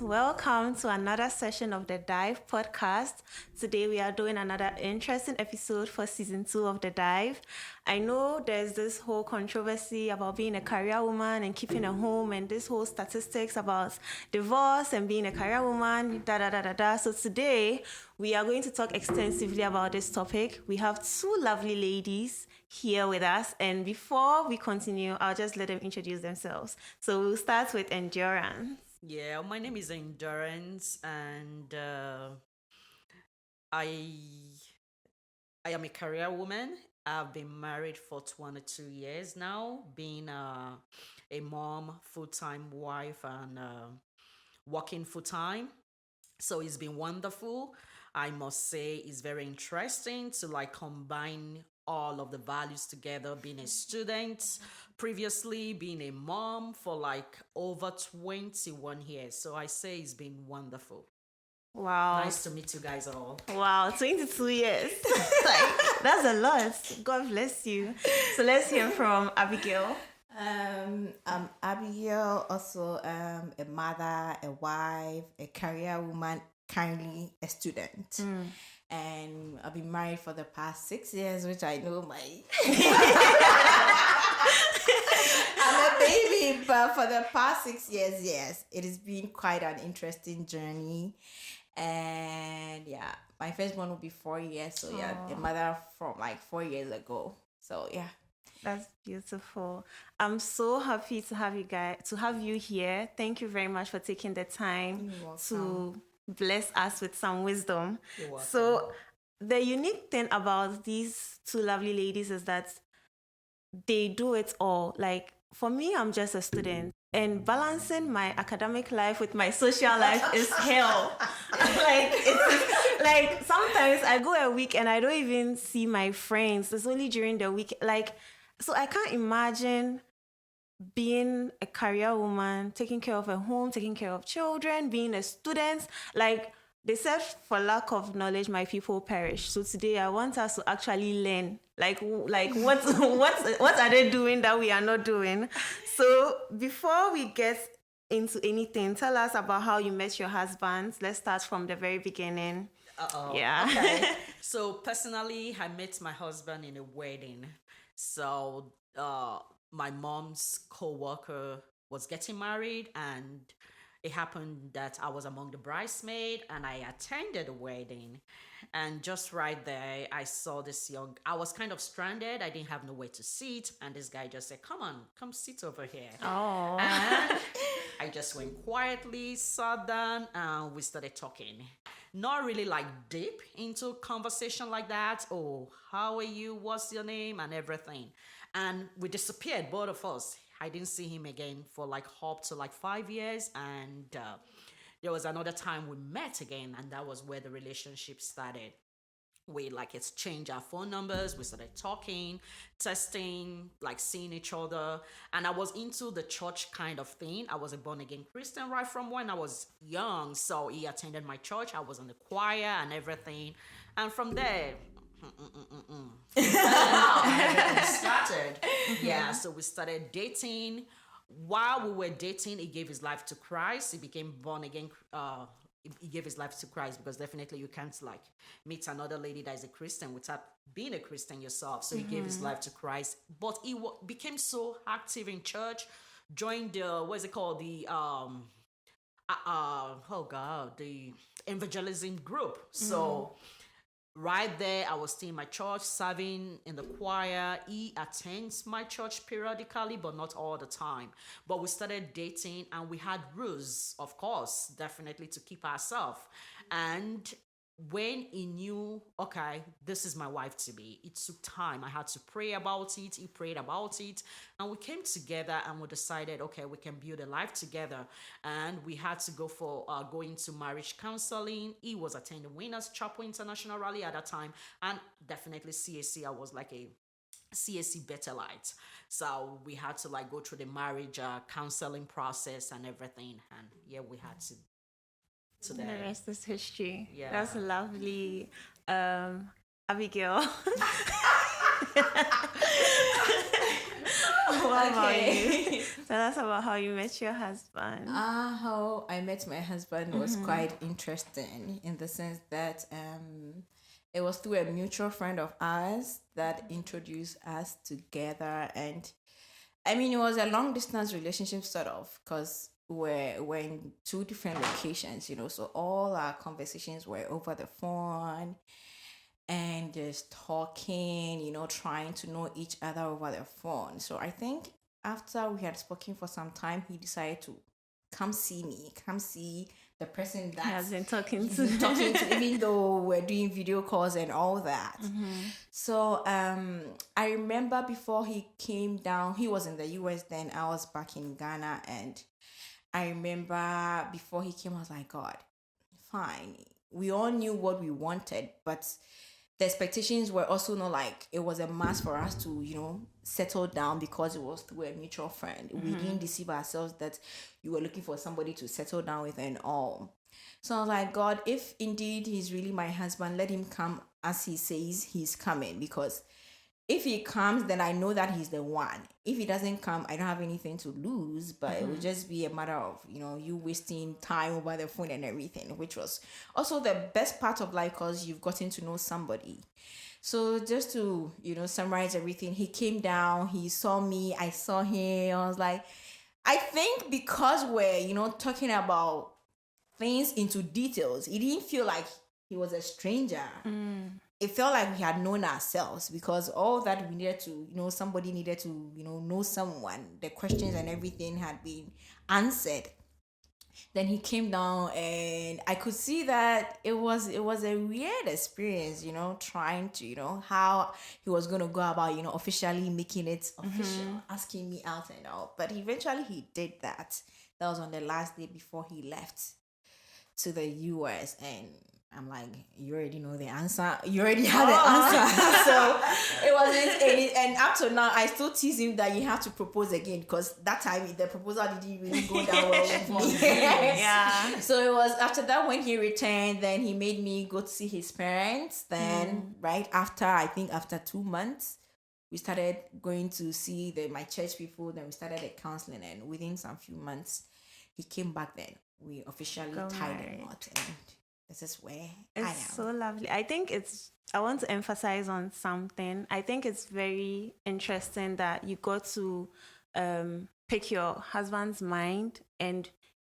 welcome to another session of the Dive podcast. Today we are doing another interesting episode for season 2 of the Dive. I know there's this whole controversy about being a career woman and keeping a home, and this whole statistics about divorce and being a career woman, So today we are going to talk extensively about this topic. We have two lovely ladies here with us, and before we continue, I'll just let them introduce themselves. So we'll start with Endurance. Yeah, my name is Endurance, and I I am a career woman. I've been married for 22 years now, being a mom, full-time wife, and working full-time. So it's been wonderful. I must say it's very interesting to like combine all of the values together, being a student, previously being a mom for like over 21 years. So I say it's been wonderful. Wow. Nice to meet you guys all. Wow, 22 years. That's a lot. God bless you. So let's hear from Abigail. I'm Abigail, also a mother, a wife, a career woman, currently a student. And I've been married for the past 6 years, which I know my... I'm a baby, but for the past 6 years, yes, it has been quite an interesting journey. And yeah, my first one will be 4 years. So yeah, a mother from like 4 years ago. So yeah. That's beautiful. I'm so happy to have you here. Thank you very much for taking the time to bless us with some wisdom. You're welcome. So the unique thing about these two lovely ladies is that they do it all. Like for me, I'm just a student, and balancing my academic life with my social life is hell. Like sometimes I go a week and I don't even see my friends. It's only during the week. So I can't imagine being a career woman, taking care of a home, taking care of children, being a student. Like they said, for lack of knowledge, my people perish. So today I want us to actually learn, like what are they doing that we are not doing? So before we get into anything, tell us about how you met your husband. Let's start from the very beginning. Yeah. Okay. So personally, I met my husband in a wedding. So my mom's co-worker was getting married, and it happened that I was among the bridesmaids, and I attended the wedding. And just right there, I saw I was kind of stranded. I didn't have nowhere to sit. And this guy just said, come on, come sit over here. Oh. And I just went quietly, sat down, and we started talking. Not really like deep into conversation like that. Oh, how are you? What's your name? And everything. And we disappeared, both of us. I didn't see him again for like up to like 5 years. And there was another time we met again, and that was where the relationship started. We like exchanged our phone numbers. We started talking, testing, like seeing each other. And I was into the church kind of thing. I was a born again Christian right from when I was young. So he attended my church. I was in the choir and everything. And from there, everything started. Yeah, so we started dating. While we were dating, he gave his life to Christ. He became born again. He gave his life to Christ, because definitely you can't like meet another lady that is a Christian without being a Christian yourself. So he gave his life to Christ, but he became so active in church, joined the what is it called, the the evangelism group. So right there, I was still in my church, serving in the choir. He attends my church periodically, but not all the time. But we started dating, and we had rules, of course, definitely to keep ourselves. And when he knew, okay, this is my wife to be, it took time. I had to pray about it. He prayed about it. And we came together and we decided, okay, we can build a life together. And we had to go into marriage counseling. He was attending Winners Chapel International Rally at that time. And definitely CAC, I was like a CAC Betterlight. So we had to like go through the marriage counseling process and everything. And yeah, we had to. Today. The rest is history. Yeah. That's lovely. Abigail. what about you? Okay. Tell us about how you met your husband. How I met my husband was quite interesting in the sense that it was through a mutual friend of ours that introduced us together. And I mean, it was a long distance relationship, sort of, because we're in two different locations, so all our conversations were over the phone and just talking, trying to know each other over the phone. So I think after we had spoken for some time, he decided to come see me, come see the person that He has been talking he's to. been talking to, even though we're doing video calls and all that. So I remember before he came down, he was in the US then, I was back in Ghana, and I remember before he came, I was like, God, fine. We all knew what we wanted, but the expectations were also not like it was a must for us to, settle down because it was through a mutual friend. We didn't deceive ourselves that you were looking for somebody to settle down with and all. So I was like, God, if indeed he's really my husband, let him come as he says he's coming, because if he comes, then I know that he's the one. If he doesn't come, I don't have anything to lose, but it would just be a matter of, you wasting time over the phone and everything, which was also the best part of life because you've gotten to know somebody. So just to, summarize everything, he came down, he saw me, I saw him. I was like, I think because we're, talking about things into details, it didn't feel like he was a stranger. It felt like we had known ourselves, because all that we needed to, somebody needed to, know someone. The questions and everything had been answered. Then he came down and I could see that it was a weird experience, trying to, how he was going to go about, officially making it official, asking me out and all. But eventually he did that. That was on the last day before he left to the US, and I'm like, you already know the answer. You already have the answer. So it wasn't any, and up to now, I still tease him that you have to propose again, because that time the proposal didn't really go down well with me. Yeah. So it was after that when he returned, then he made me go to see his parents. Then right after, I think after 2 months, we started going to see my church people. Then we started the counseling, and within some few months, he came back. Then we officially tied the knot, and this is where I am. It's so lovely. I want to emphasize on something. I think it's very interesting that you got to pick your husband's mind and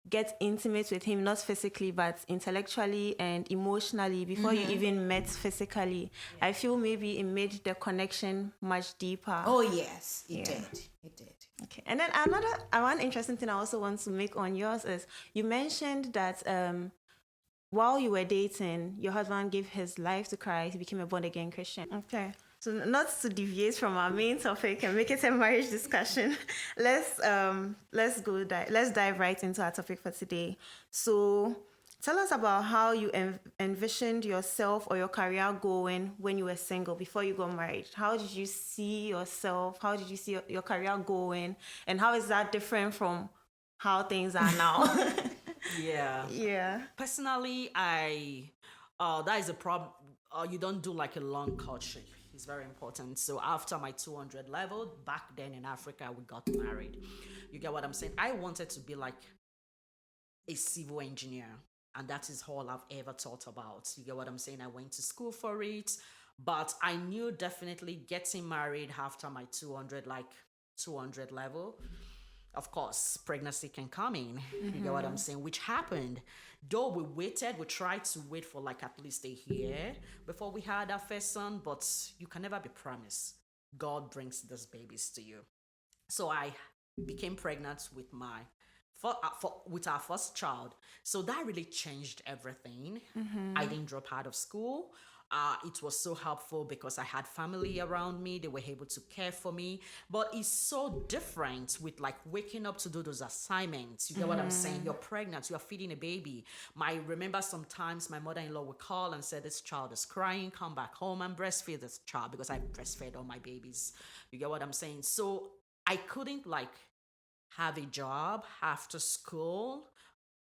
get intimate with him, not physically, but intellectually and emotionally before you even met physically. Yeah. I feel maybe it made the connection much deeper. Oh, yes, it did. It did. Okay. And then one interesting thing I also want to make on yours is you mentioned that while you were dating, your husband gave his life to Christ. He became a born-again Christian. Okay. So not to deviate from our main topic and make it a marriage discussion, let's dive right into our topic for today. So tell us about how you envisioned yourself or your career going when you were single before you got married. How did you see yourself? How did you see your career going? And how is that different from how things are now? Yeah. Personally, that is a problem. You don't do like a long courtship. It's very important. So after my 200 level, back then in Africa, we got married. You get what I'm saying? I wanted to be like a civil engineer, and that is all I've ever thought about. You get what I'm saying? I went to school for it, but I knew definitely getting married after my 200 level. Of course, pregnancy can come in. You get what I'm saying? Which happened. Though we tried to wait for like at least a year before we had our first son, but you can never be promised. God brings these babies to you. So I became pregnant with with our first child. So that really changed everything. I didn't drop out of school. It was so helpful because I had family around me. They were able to care for me. But it's so different with like waking up to do those assignments. You get what I'm saying? You're pregnant. You're feeding a baby. I remember sometimes my mother-in-law would call and say, this child is crying. Come back home and breastfeed this child, because I breastfed all my babies. You get what I'm saying? So I couldn't like have a job after school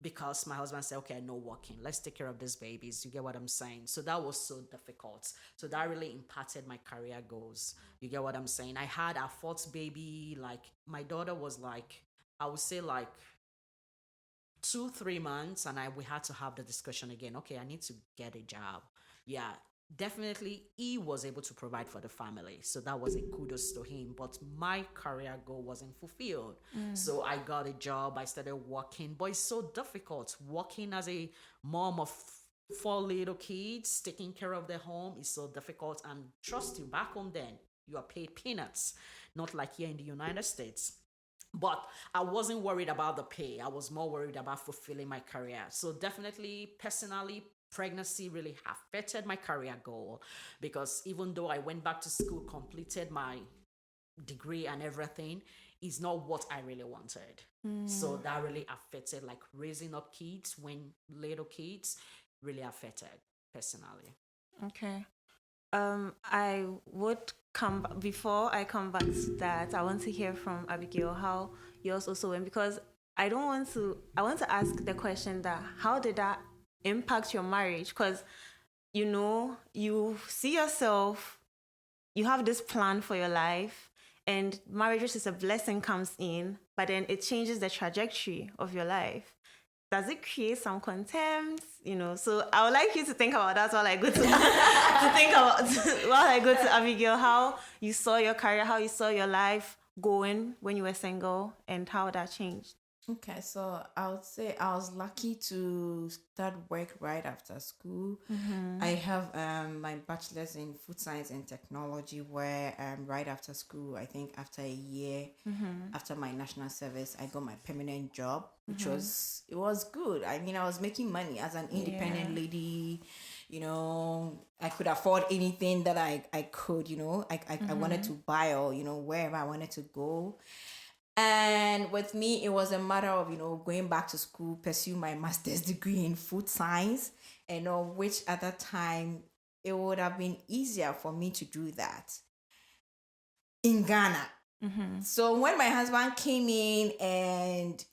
because my husband said, okay, no working. Let's take care of these babies. You get what I'm saying? So that was so difficult. So that really impacted my career goals. You get what I'm saying? I had our fourth baby, like my daughter was like, I would say like 2 3 months, and we had to have the discussion again. Okay, I need to get a job. Yeah, definitely he was able to provide for the family, so that was a kudos to him, but my career goal wasn't fulfilled. So I got a job, I started working, but it's so difficult working as a mom of four little kids. Taking care of the home is so difficult, and trust you, back home then you are paid peanuts, not like here in the United States. But I wasn't worried about the pay. I was more worried about fulfilling my career. So definitely, personally, pregnancy really affected my career goal, because even though I went back to school, completed my degree and everything, is not what I really wanted. So that really affected, like raising up kids, when little kids, really affected personally. Okay. I would before I come back to that. I want to hear from Abigail how yours also went, because I don't want to. I want to ask the question that how did that impact your marriage? Because you see yourself, you have this plan for your life, and marriage, which is a blessing, comes in, but then it changes the trajectory of your life. Does it create some contempt? So I would like you to think about that while I go to think about while I go to Abigail, how you saw your career, how you saw your life going when you were single, and how that changed. Okay, so I would say I was lucky to start work right after school. I have my bachelor's in food science and technology, where right after school, I think after a year, after my national service, I got my permanent job, which it was good. I mean, I was making money as an independent lady. I could afford anything that I could. I wanted to buy, or wherever I wanted to go. And with me, it was a matter of, going back to school, pursue my master's degree in food science, and which at that time, it would have been easier for me to do that in Ghana. So when my husband came in and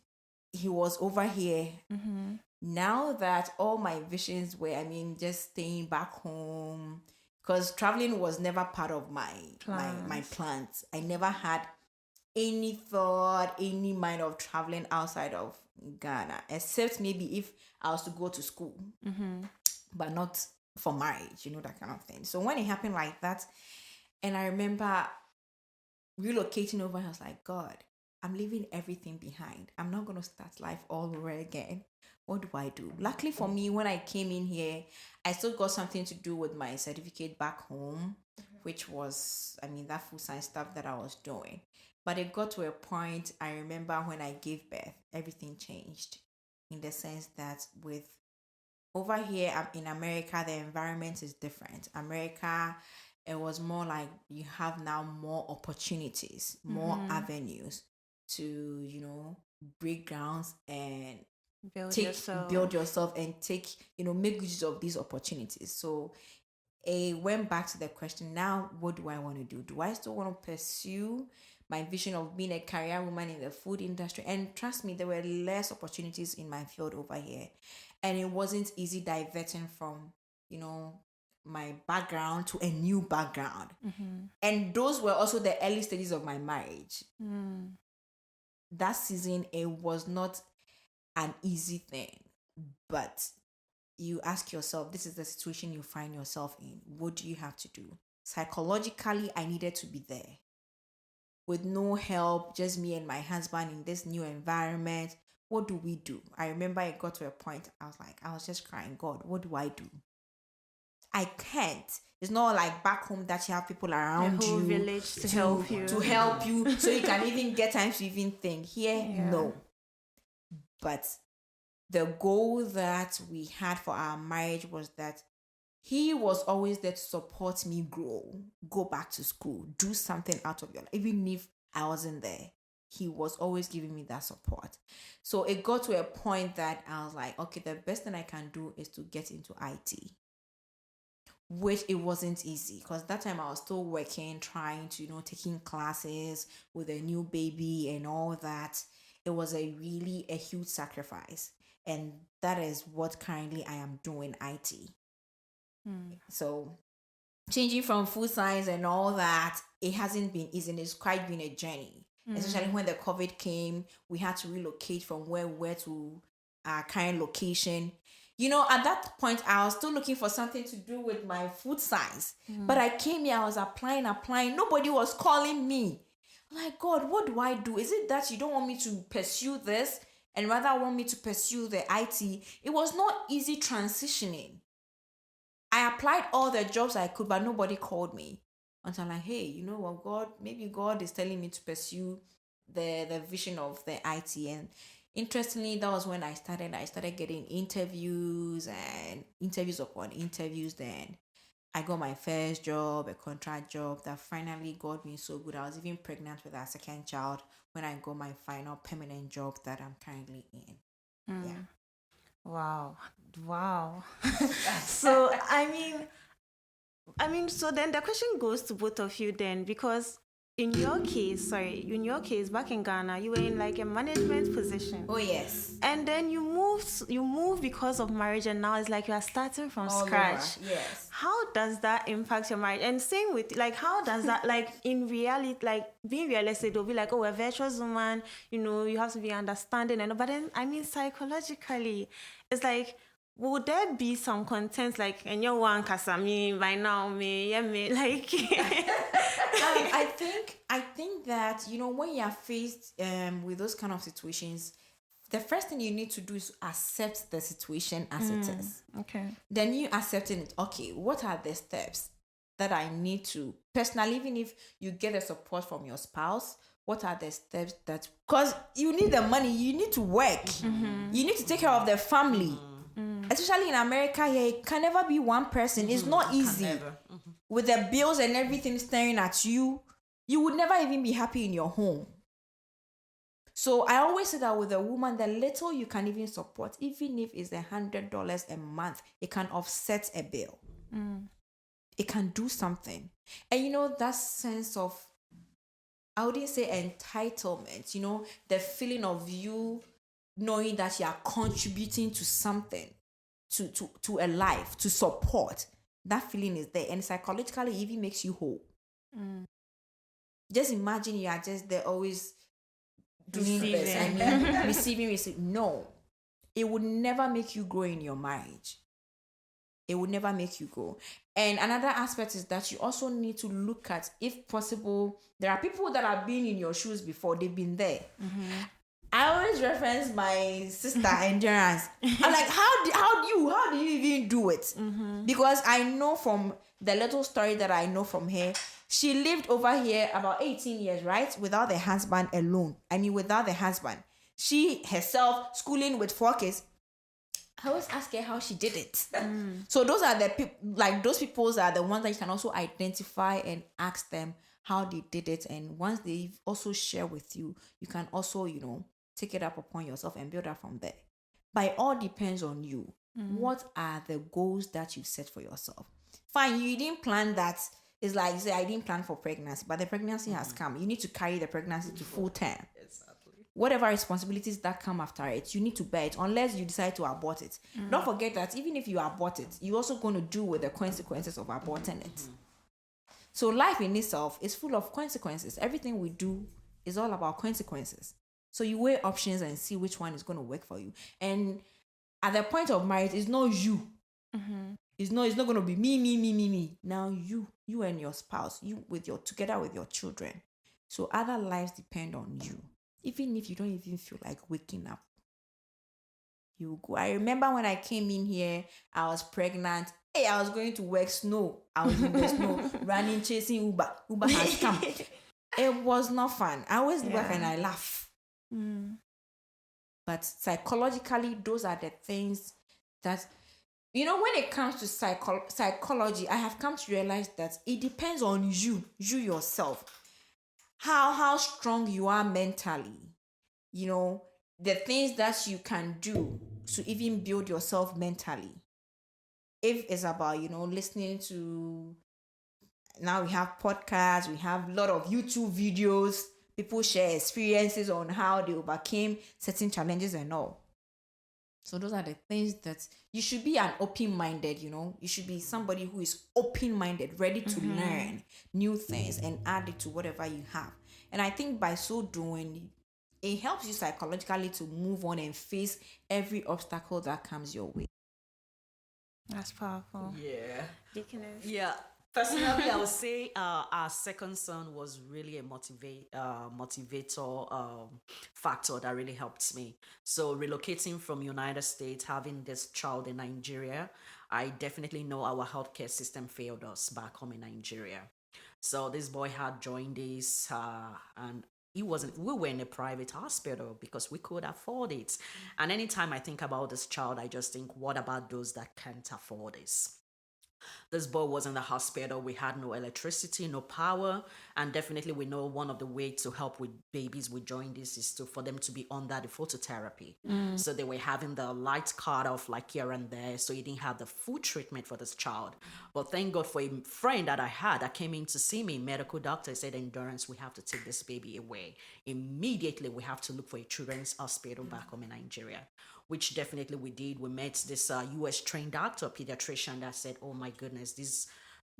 he was over here, now that all my visions were, just staying back home, because traveling was never part of my plans. I never had any thought, any mind of traveling outside of Ghana, except maybe if I was to go to school, but not for marriage, that kind of thing. So when it happened like that, and I remember relocating over, I was like, God, I'm leaving everything behind. I'm not going to start life all over again. What do I do? Luckily for me, when I came in here, I still got something to do with my certificate back home, which was, that food science stuff that I was doing. But it got to a point, I remember when I gave birth, everything changed, in the sense that with over here in America, the environment is different. America, it was more like you have now more opportunities, more avenues to, break grounds and build yourself and take, make use of these opportunities. So I went back to the question, now what do I want to do? Do I still want to pursue my vision of being a career woman in the food industry? And trust me, there were less opportunities in my field over here. And it wasn't easy diverting from, my background to a new background. And those were also the early stages of my marriage. That season, it was not an easy thing. But you ask yourself, this is the situation you find yourself in. What do you have to do? Psychologically, I needed to be there. With no help, just me and my husband in this new environment. What do we do? I remember it got to a point, I was just crying, God, what do I do? I can't. It's not like back home that you have people around the whole you village to help you. To help you, so you can even get time to even think. Here, no. But the goal that we had for our marriage was that he was always there to support me grow, go back to school, do something out of your life. Even if I wasn't there, he was always giving me that support. So it got to a point that I was like, okay, the best thing I can do is to get into IT, which it wasn't easy, because that time I was still working, trying to, taking classes with a new baby and all that. It was a huge sacrifice. And that is what currently I am doing, IT. So changing from food science and all that, it hasn't been easy. It's quite been a journey. Especially when the COVID came, we had to relocate from where we were to our current location. At that point, I was still looking for something to do with my food science. But I came here, I was applying. Nobody was calling me. I'm like, God, what do I do? Is it that you don't want me to pursue this and rather want me to pursue the IT? It was not easy transitioning. I applied all the jobs I could, but nobody called me. Until I'm like, hey, you know what, maybe God is telling me to pursue the vision of the IT. And interestingly, that was when I started getting interviews and interviews upon interviews. Then I got my first job, a contract job that finally got me so good. I was even pregnant with our second child when I got my final permanent job that I'm currently in. Yeah. Wow. So so then the question goes to both of you then, because in your case, back in Ghana, you were in like a management position. Oh yes. And then you moved because of marriage, and now it's like you are starting from scratch. Over. Yes. How does that impact your marriage? And same with like, how does that like in reality, like being realistic, they'll be like, oh, a virtuous woman, you have to be understanding, but then psychologically, it's like, would there be some content like, and you want kasami by now me like I think that when you are faced with those kind of situations, the first thing you need to do is accept the situation as it is. Okay. Then you accepting it. Okay, what are the steps that I need to personally, even if you get the support from your spouse, what are the steps that, because you need the money, you need to work, you need to take care of the family. Especially in America here, it can never be one person. It's not easy. With the bills and everything staring at you, you would never even be happy in your home. So I always say that with a woman, the little you can even support, even if it's $100 a month, it can offset a bill. It can do something. And that sense of, I wouldn't say entitlement, the feeling of you knowing that you are contributing to something, to a life, to support, that feeling is there. And psychologically, it even makes you whole. Just imagine you are just there always doing this. Receiving. No. It would never make you grow in your marriage. It would never make you grow. And another aspect is that you also need to look at, if possible, there are people that have been in your shoes before, they've been there. I always reference my sister Endurance. I'm like, how do you even do it? Because I know from the little story that I know from her, she lived over here about 18 years, right? Without the husband alone. Without the husband. She herself schooling with 4 kids. I always ask her how she did it. So those are the people, like those people are the ones that you can also identify and ask them how they did it. And once they also share with you, you can also, take it up upon yourself and build up from there. But it all depends on you. What are the goals that you set for yourself? Fine, you didn't plan that. It's like you say, I didn't plan for pregnancy, but the pregnancy has come. You need to carry the pregnancy to full term. Exactly. Whatever responsibilities that come after it, you need to bear it unless you decide to abort it. Don't forget that even if you abort it, you're also going to deal with the consequences of aborting it. So life in itself is full of consequences. Everything we do is all about consequences. So you weigh options and see which one is going to work for you. And at the point of marriage, it's not you. It's not going to be me. Now you and your spouse, together with your children. So other lives depend on you. Even if you don't even feel like waking up, you go. I remember when I came in here, I was pregnant. Hey, I was going to work snow. I was in the snow, running, chasing Uber. Uber has come. It was not fun. I always look back and I laugh. But psychologically, those are the things that, when it comes to psychology, I have come to realize that it depends on you yourself. How strong you are mentally. The things that you can do to even build yourself mentally. If it's about, listening to, now we have podcasts, we have a lot of YouTube videos. People share experiences on how they overcame certain challenges and all. So those are the things that you should be an open-minded, you should be somebody who is open-minded, ready to learn new things and add it to whatever you have. And I think by so doing, it helps you psychologically to move on and face every obstacle that comes your way. That's powerful. Yeah. Deaconess. Yeah. Personally, I would say our second son was really a motivator factor that really helped me. So relocating from United States, having this child in Nigeria, I definitely know our healthcare system failed us back home in Nigeria. So this boy had joined this, and he wasn't. We were in a private hospital because we could afford it. And anytime I think about this child, I just think, what about those that can't afford this? This boy was in the hospital. We had no electricity, no power, and definitely we know one of the ways to help with babies with jaundice is for them to be under the phototherapy. So they were having the lights cut off like here and there, so he didn't have the full treatment for this child. But thank God for a friend that I had that came in to see me, medical doctor, said, Endurance, we have to take this baby away. Immediately, we have to look for a children's hospital back home in Nigeria, which definitely we did. We met this US trained doctor, pediatrician, that said, oh my goodness, this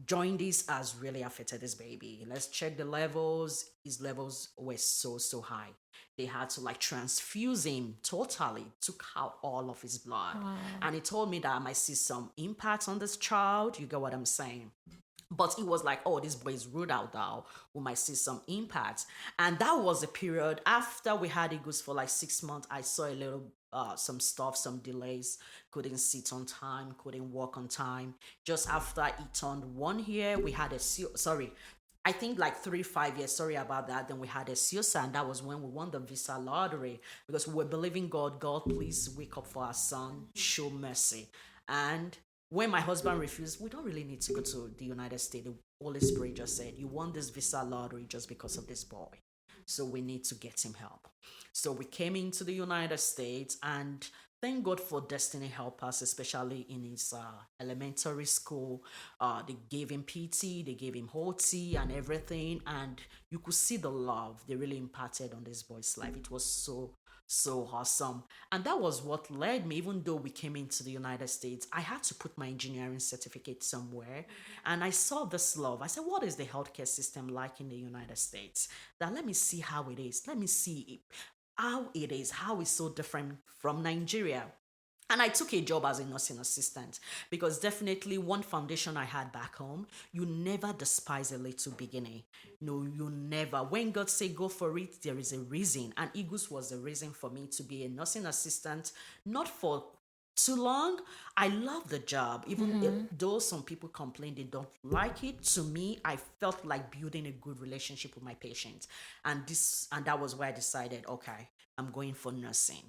jaundice has really affected this baby. Let's check the levels. His levels were so high. They had to transfuse him totally, took out all of his blood. And he told me that I might see some impact on this child. You get what I'm saying? But it was like, oh, this boy is ruled out now. We might see some impact. And that was a period after we had Eagles for 6 months. I saw a little, some stuff, some delays. Couldn't sit on time, couldn't walk on time. Just after he turned 1 year, we had I think 3-5 years, sorry about that. Then we had a CIOSA, and that was when we won the visa lottery because we were believing God, please wake up for our son, show mercy. And when my husband refused, we don't really need to go to the United States. The Holy Spirit just said, you won this visa lottery just because of this boy. So we need to get him help. So we came into the United States, and thank God for destiny helpers, especially in his elementary school. They gave him PT, they gave him OT and everything. And you could see the love they really imparted on this boy's life. It was so awesome. And that was what led me, even though we came into the United States, I had to put my engineering certificate somewhere. And I saw this love. I said, what is the healthcare system like in the United States? That let me see how it is. Let me see how it is, how it's so different from Nigeria. And I took a job as a nursing assistant because definitely one foundation I had back home, you never despise a little beginning. No, you never. When God say go for it, there is a reason. And Eagles was the reason for me to be a nursing assistant, not for too long. I love the job, even though some people complain they don't like it. To me, I felt like building a good relationship with my patients, and that was where I decided, okay, I'm going for nursing.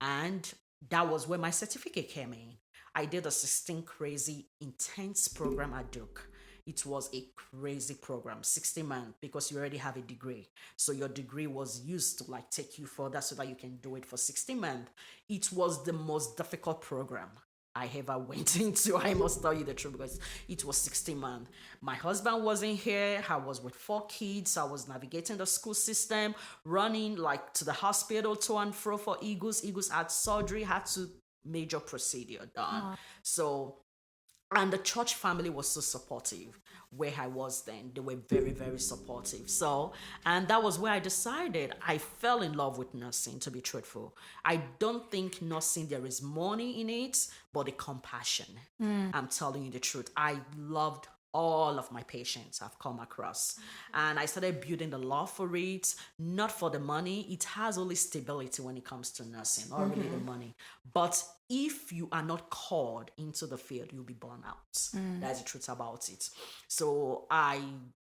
And that was where my certificate came in. I did a 16 crazy intense program at Duke. It was a crazy program, 60 months, because you already have a degree. So your degree was used to take you further so that you can do it for 60 months. It was the most difficult program I ever went into. I must tell you the truth, because it was 60 months. My husband wasn't here. I was with 4 kids. I was navigating the school system, running to the hospital to and fro for Eagles. Eagles had surgery, had to major procedure done. So, and the church family was so supportive where I was then. They were very, very supportive. So, and that was where I decided I fell in love with nursing, to be truthful. I don't think nursing, there is money in it, but the compassion. I'm telling you the truth. I loved all of my patients I've come across. And I started building the love for it, not for the money. It has only stability when it comes to nursing, not really the money. But if you are not called into the field, you'll be burned out. That's the truth about it. So I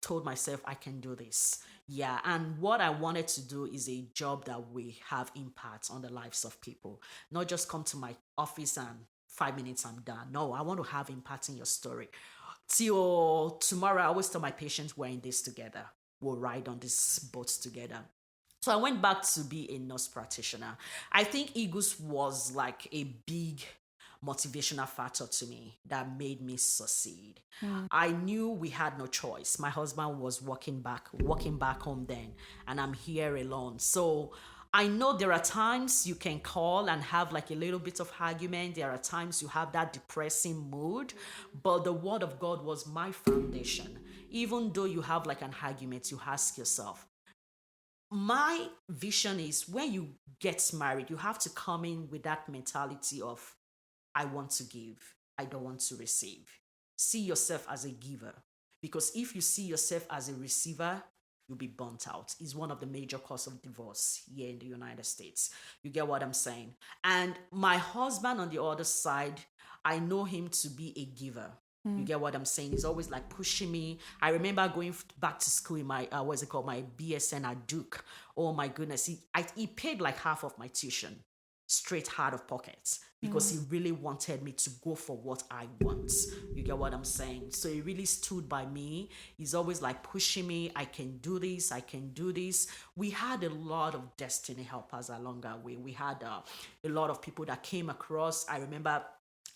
told myself I can do this. Yeah, and what I wanted to do is a job that will have impact on the lives of people. Not just come to my office and 5 minutes I'm done. No, I want to have impact in your story. Till tomorrow, I always tell my patients we're in this together. We'll ride on this boat together. So I went back to be a nurse practitioner. I think Eagles was a big motivational factor to me that made me succeed. I knew we had no choice. My husband was walking back home then, and I'm here alone. So I know there are times you can call and have like a little bit of argument. There are times you have that depressing mood, but the word of God was my foundation. Even though you have like an argument, you ask yourself, my vision is when you get married, you have to come in with that mentality of, I want to give, I don't want to receive. See yourself as a giver. Because if you see yourself as a receiver, you'll be burnt out. It's one of the major causes of divorce here in the United States. You get what I'm saying? And my husband on the other side, I know him to be a giver. You get what I'm saying? He's always like pushing me. I remember going back to school in my, what's it called? My BSN at Duke. Oh my goodness. He paid like half of my tuition straight out of pockets because he really wanted me to go for what I want. You get what I'm saying? So he really stood by me. He's always like pushing me. I can do this. I can do this. We had a lot of destiny helpers along our way. We had a lot of people that came across. I remember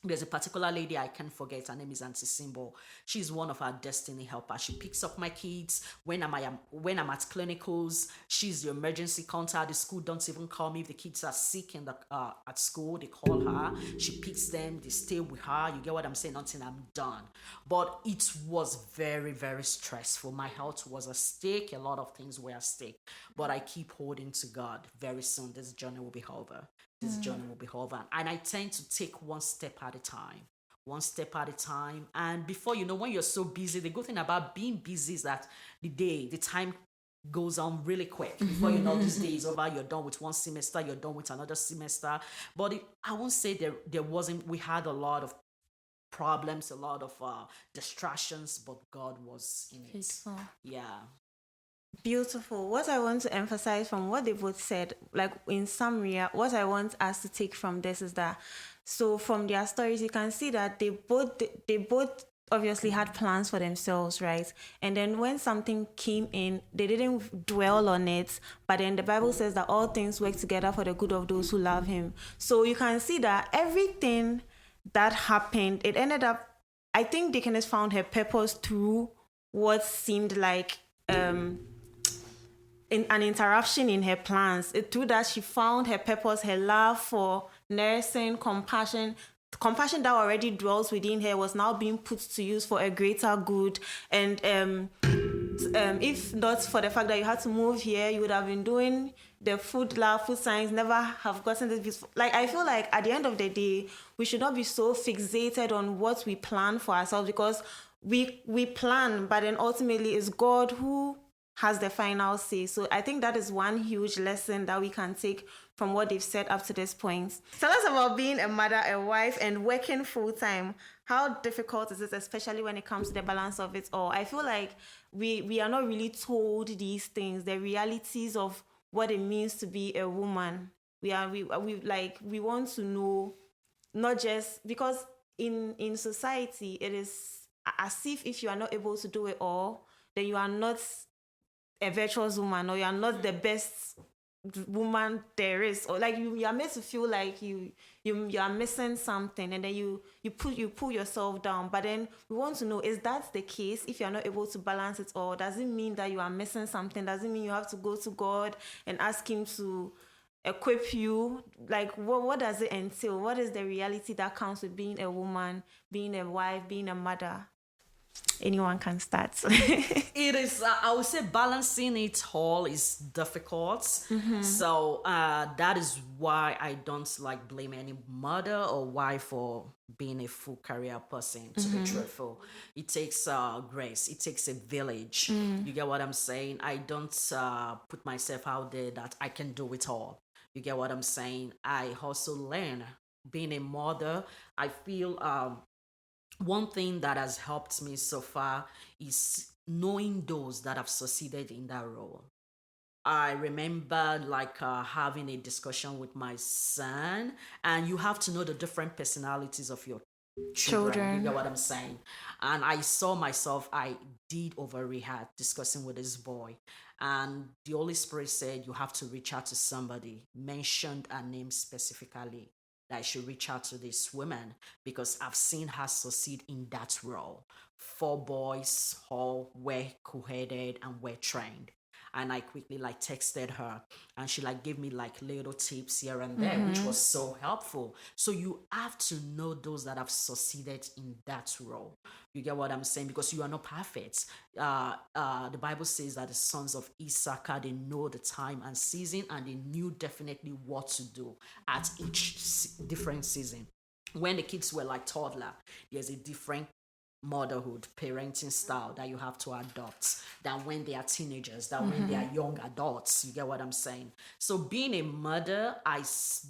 there's a particular lady I can't forget. Her name is Auntie Simbo. She's one of our destiny helpers. She picks up my kids when I'm at clinicals. She's the emergency contact. The school don't even call me if the kids are sick in the at school. They call her. She picks them. They stay with her. You get what I'm saying? Until I'm done. But it was very, very stressful. My health was at stake. A lot of things were at stake. But I keep holding to God. Very soon, this journey will be over. This journey will be over. And I tend to take one step at a time. One step at a time. And before you know, when you're so busy, the good thing about being busy is that the time goes on really quick. Before you know, this day is over, you're done with one semester, you're done with another semester. But I won't say there wasn't, we had a lot of problems, a lot of distractions, but God was in it. Faithful. Yeah. Beautiful. What I want to emphasize from what they both said, like in summary, what I want us to take from this is that, so from their stories, you can see that they both obviously had plans for themselves, right? And then when something came in, they didn't dwell on it, but then the Bible says that all things work together for the good of those who love him. So you can see that everything that happened, it ended up, I think Deaconess found her purpose through what seemed like an interruption in her plans. Through that, she found her purpose, her love for nursing, compassion that already dwells within her was now being put to use for a greater good. And if not for the fact that you had to move here, you would have been doing the food lab, food science, never have gotten this beautiful. Like, I feel like at the end of the day, we should not be so fixated on what we plan for ourselves, because we plan, but then ultimately it's God who has the final say. So I think that is one huge lesson that we can take from what they've said up to this point. Tell us about being a mother, a wife, and working full-time. How difficult is it, especially when it comes to the balance of it all? I feel like we are not really told these things, the realities of what it means to be a woman. We want to know, not just because in society it is as if you are not able to do it all, then you are not a virtuous woman, or you are not the best woman there is, or like you are made to feel like you are missing something, and then you pull yourself down. But then we want to know, is that the case? If you are not able to balance it all, does it mean that you are missing something? Does it mean you have to go to God and ask him to equip you? Like, what does it entail? What is the reality that comes with being a woman, being a wife, being a mother? Anyone can start. It is, I would say, balancing it all is difficult. So that is why I don't like blame any mother or wife for being a full career person, to be truthful. It takes grace. It takes a village. You get what I'm saying? I don't put myself out there that I can do it all. You get what I'm saying? I also learn being a mother. I feel one thing that has helped me so far is knowing those that have succeeded in that role. I remember having a discussion with my son, and you have to know the different personalities of your children. You get what I'm saying? And I saw myself, I did overreact discussing with this boy. And the Holy Spirit said, you have to reach out to somebody, mentioned a name specifically, that I should reach out to this woman because I've seen her succeed in that role. 4 boys all were co-headed and were trained. And I quickly like texted her, and she like gave me like little tips here and there, which was so helpful. So you have to know those that have succeeded in that role. You get what I'm saying? Because you are not perfect. The Bible says that the sons of Issachar, they know the time and season, and they knew definitely what to do at each different season. When the kids were like toddler, there's a different motherhood parenting style that you have to adopt than when they are teenagers, than when they are young adults. You get what I'm saying? So being a mother,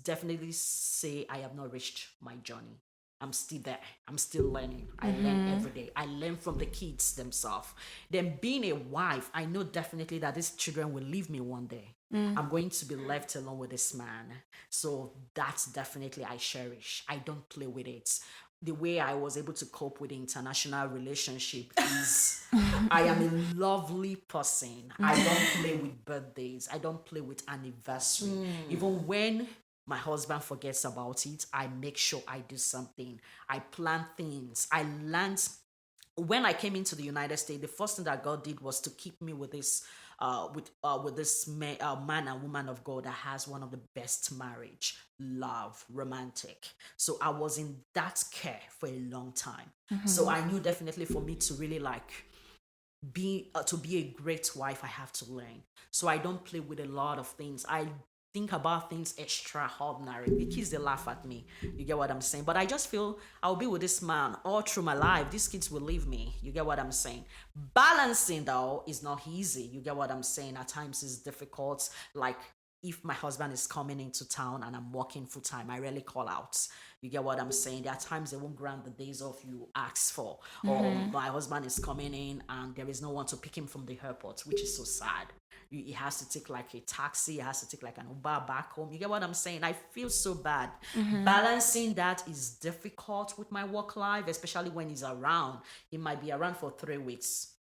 definitely say I have not reached my journey. I'm still there. I'm still learning. I learn every day. I learn from the kids themselves. Then being a wife, I know definitely that these children will leave me one day. I'm going to be left alone with this man. So that's definitely I cherish. I don't play with it. The way I was able to cope with the international relationship is I am a lovely person. I don't play with birthdays. I don't play with anniversary. Even when my husband forgets about it, I make sure I do something. I plan things. I learned when I came into the United States, the first thing that God did was to keep me with this man and woman of God that has one of the best marriage, love, romantic. So I was in that care for a long time. So I knew definitely for me to really like to be a great wife, I have to learn. So I don't play with a lot of things. I think about things extraordinary. The kids, they laugh at me. You get what I'm saying? But I just feel I'll be with this man all through my life. These kids will leave me. You get what I'm saying? Balancing, though, is not easy. You get what I'm saying? At times it's difficult. Like if my husband is coming into town and I'm working full time, I rarely call out. You get what I'm saying? There are times they won't grant the days off you ask for. Or my husband is coming in and there is no one to pick him from the airport, which is so sad. He has to take like a taxi, he has to take like an Uber back home. You get what I'm saying? I feel so bad. Balancing that is difficult with my work life, especially when he's around. He might be around for 3 weeks.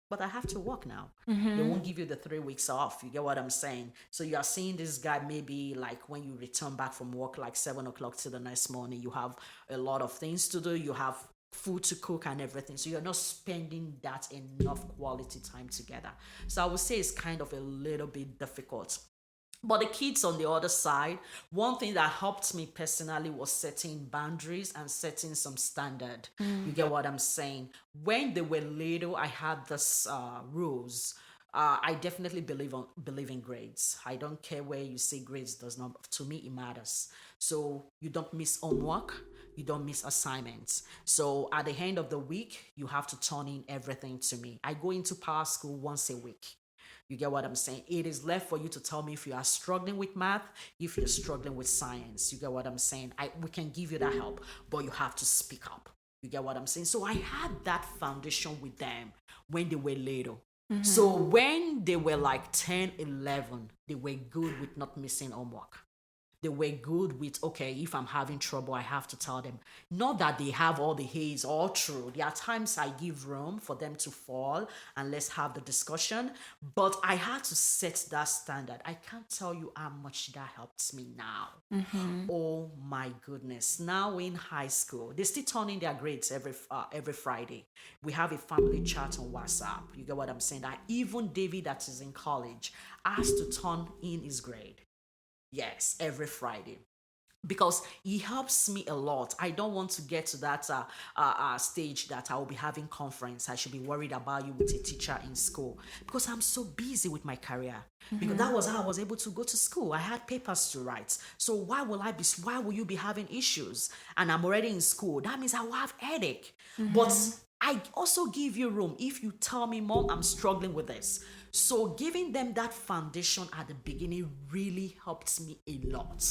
But I have to work now. They won't give you the 3 weeks off. You get what I'm saying? So you are seeing this guy maybe like when you return back from work, like 7 o'clock to the next morning, you have a lot of things to do. You have food to cook and everything. So you're not spending that enough quality time together. So I would say it's kind of a little bit difficult. But the kids on the other side, one thing that helped me personally was setting boundaries and setting some standard. You get what I'm saying? When they were little, I had this rules. I definitely believe in grades. I don't care where you say grades does not. To me, it matters. So you don't miss homework. You don't miss assignments. So at the end of the week, you have to turn in everything to me. I go into power school once a week. You get what I'm saying? It is left for you to tell me if you are struggling with math, if you're struggling with science. You get what I'm saying? We can give you that help, but you have to speak up. You get what I'm saying? So I had that foundation with them when they were little. So when they were like 10, 11, they were good with not missing homework. They were good with, okay, if I'm having trouble, I have to tell them. Not that they have all the A's all true. There are times I give room for them to fall and let's have the discussion. But I had to set that standard. I can't tell you how much that helps me now. Oh my goodness. Now in high school, they still turn in their grades every Friday. We have a family chat on WhatsApp. You get what I'm saying? That even David that is in college has to turn in his grade. Yes, every Friday. Because he helps me a lot. I don't want to get to that stage that I will be having conference. I should be worried about you with a teacher in school because I'm so busy with my career. Because that was how I was able to go to school. I had papers to write. So why will you be having issues? And I'm already in school. That means I will have headache. But I also give you room if you tell me, Mom, I'm struggling with this. So giving them that foundation at the beginning really helped me a lot.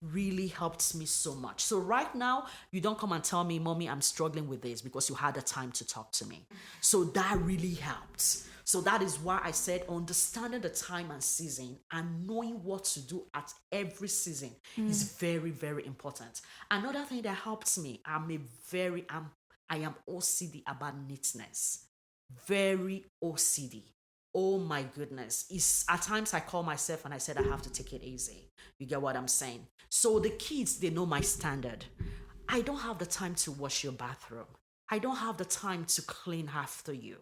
Really helped me so much. So right now, you don't come and tell me, Mommy, I'm struggling with this because you had the time to talk to me. So that really helped. So that is why I said understanding the time and season and knowing what to do at every season is very, very important. Another thing that helps me, I am OCD about neatness. Very OCD. Oh my goodness. At times I call myself and I said I have to take it easy. You get what I'm saying? So the kids, they know my standard. I don't have the time to wash your bathroom. I don't have the time to clean after you.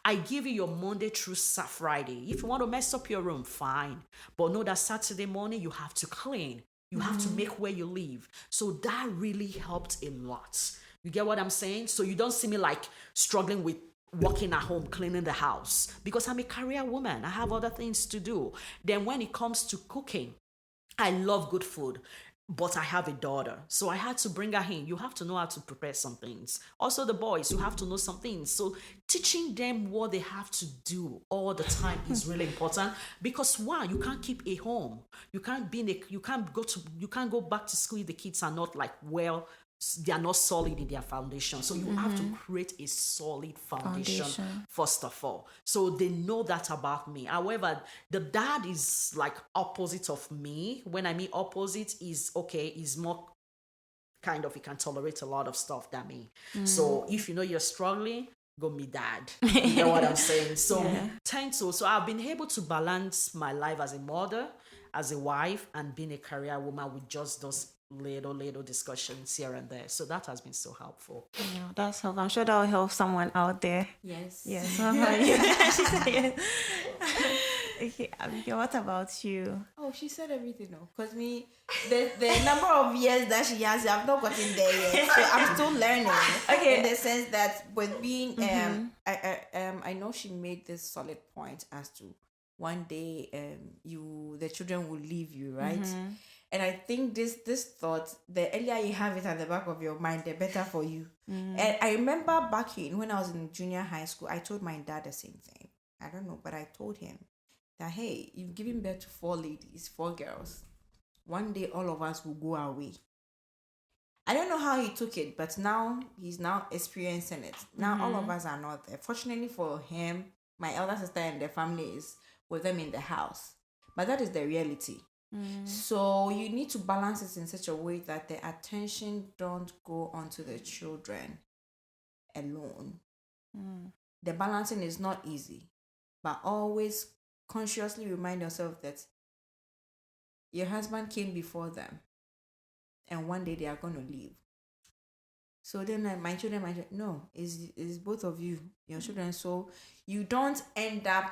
I give you your Monday through Friday. If you want to mess up your room, fine. But know that Saturday morning you have to clean. You have to make where you live. So that really helped a lot. You get what I'm saying? So you don't see me like struggling with working at home, cleaning the house, because I'm a career woman. I have other things to do. Then when it comes to cooking, I love good food, but I have a daughter. So I had to bring her in. You have to know how to prepare some things. Also, the boys, you have to know some things. So teaching them what they have to do all the time is really important, because one, you can't keep a home. You can't you can't go back to school if the kids are not like they are not solid in their foundation. So you have to create a solid foundation first of all. So they know that about me. However, the dad is like opposite of me. When I mean opposite is more kind of, he can tolerate a lot of stuff than me. So if you know you're struggling, go meet dad. You know what I'm saying? So we tend to, so I've been able to balance my life as a mother, as a wife, and being a career woman with just those little discussions here and there. So that has been so helpful. Yeah, that's helpful. I'm sure that will help someone out there. Yes. Yes. She said yes. Okay, Abigail, what about you? Oh, she said everything. No, because the number of years that she has, I've not gotten there yet. So I'm still learning. Okay. In the sense that with being, I know she made this solid point as to one day, the children will leave you, right? And I think this thought, the earlier you have it at the back of your mind, the better for you. And I remember back when I was in junior high school, I told my dad the same thing. I don't know, but I told him that, hey, you've given birth to 4 girls. One day, all of us will go away. I don't know how he took it, but now he's now experiencing it. Now all of us are not there. Fortunately for him, my elder sister and their family is with them in the house. But that is the reality. So you need to balance it in such a way that the attention don't go onto the children alone. The balancing is not easy, but always consciously remind yourself that your husband came before them, and one day they are going to leave. So then my children, no, it's both of you, your children. So you don't end up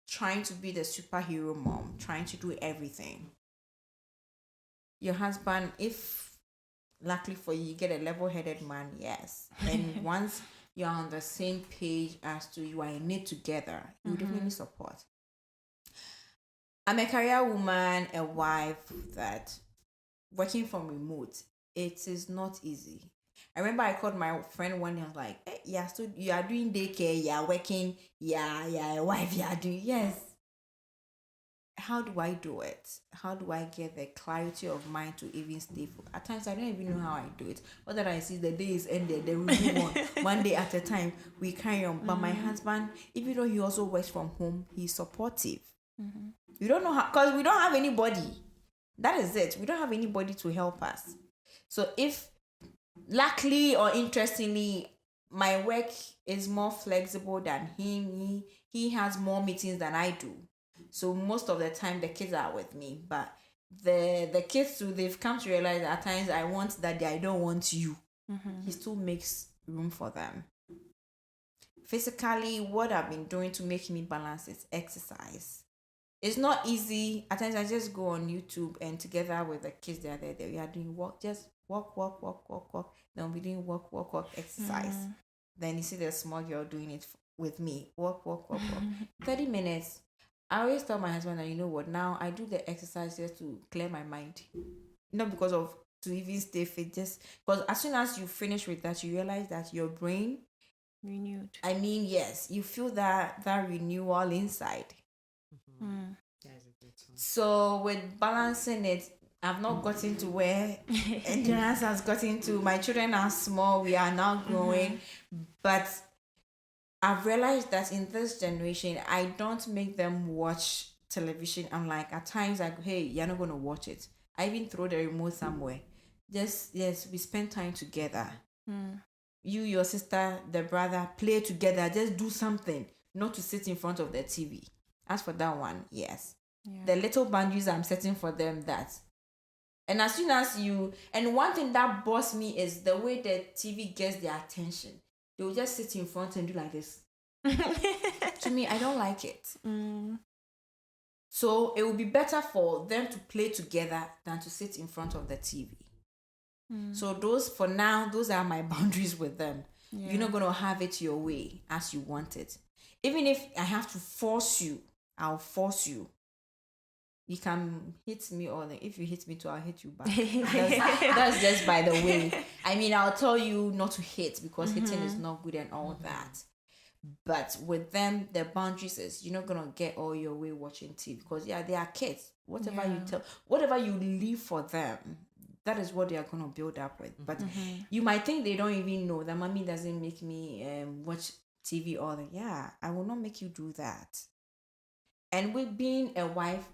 trying to be the superhero mom, trying to do everything. Your husband, if luckily for you, you get a level-headed man, yes. And once you're on the same page as to you are in it together, you definitely support. I'm a career woman, a wife, that working from remote, it is not easy. I remember I called my friend one day. I was like, hey, you are doing daycare, you are working, a wife, you are doing, yes. How do I do it? How do I get the clarity of mind to even stay for? At times, I don't even know how I do it. What that I see, the day is ended, they will move on. One day at a time, we carry on. But my husband, even though he also works from home, he's supportive. We don't know how, because we don't have anybody. That is it. We don't have anybody to help us. So if, luckily or interestingly, my work is more flexible than him, he has more meetings than I do. So most of the time the kids are with me. But the kids too, they've come to realize that at times I want that I don't want you. He still makes room for them. Physically, what I've been doing to make me balance is exercise. It's not easy. At times I just go on YouTube and together with the kids that are there, we are doing walk. Then we doing walk, exercise. Then you see the small girl doing it with me. Walk. 30 minutes. I always tell my husband that, you know what, now I do the exercise just to clear my mind. Not because of to even stay fit, just because as soon as you finish with that, you realize that your brain renewed. I mean, yes, you feel that renewal inside. So with balancing it, I've not gotten to where endurance has gotten to. My children are small, we are now growing, but I've realized that in this generation, I don't make them watch television. I'm like, at times I go, hey, you're not going to watch it. I even throw the remote somewhere. Just, yes, we spend time together. You, your sister, the brother, play together. Just do something, not to sit in front of the TV. As for that one, yes. Yeah. The little boundaries I'm setting for them, that. And as soon as and one thing that bothers me is the way the TV gets their attention. They will just sit in front and do like this. To me, I don't like it. So it would be better for them to play together than to sit in front of the TV. So those, for now, those are my boundaries with them. Yeah. You're not going to have it your way as you want it. Even if I have to force you, I'll force you. You can hit me, or if you hit me too, I'll hit you back. That's just by the way. I mean, I'll tell you not to hit because hitting is not good and all that. But with them, the boundaries is you're not gonna get all your way watching TV because they are kids. Whatever you tell, whatever you leave for them, that is what they are gonna build up with. But you might think they don't even know that mommy doesn't make me watch TV all the. Yeah, I will not make you do that. And with being a wife,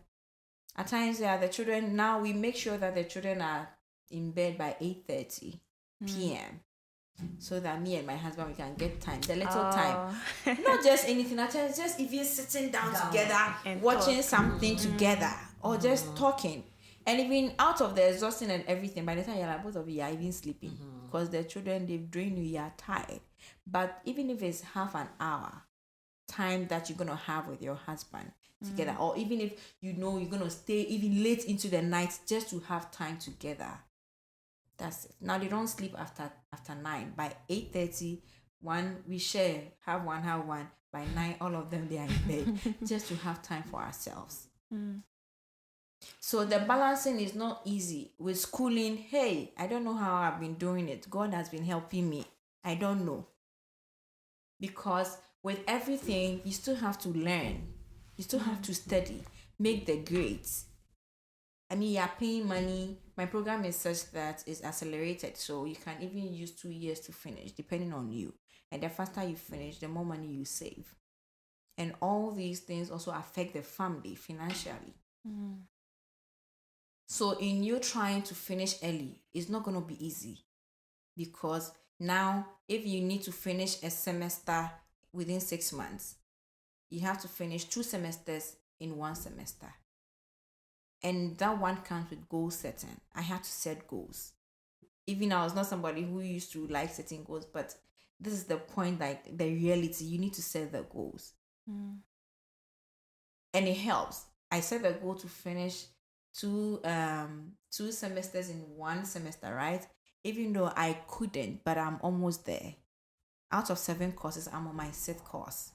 at times, the children, now we make sure that the children are in bed by 8:30 p.m. so that me and my husband, we can get time, the little time. Not just anything, at times, just even sitting down together, and watching talk. something together, or just talking. And even out of the exhaustion and everything, by the time you're like, both of you are even sleeping because the children, they've drained you, you are tired. But even if it's half an hour time that you're going to have with your husband together, or even if you know you're going to stay even late into the night just to have time together, that's it. Now they don't sleep after 9. By 8:30, we share, have one. By 9, all of them, they are in bed just to have time for ourselves. So the balancing is not easy with schooling. Hey, I don't know how I've been doing it. God has been helping me. I don't know. Because with everything, you still have to learn. You still have to study, make the grades. I mean, you're paying money. My program is such that it's accelerated. So you can even use 2 years to finish, depending on you. And the faster you finish, the more money you save. And all these things also affect the family financially. So in you trying to finish early, it's not going to be easy. Because now, if you need to finish a semester within 6 months, you have to finish 2 semesters in 1 semester. And that one comes with goal setting. I had to set goals. Even I was not somebody who used to like setting goals, but this is the point, like the reality. You need to set the goals. And it helps. I set the goal to finish 2 semesters in 1 semester, right? Even though I couldn't, but I'm almost there. Out of 7 courses, I'm on my 6th course.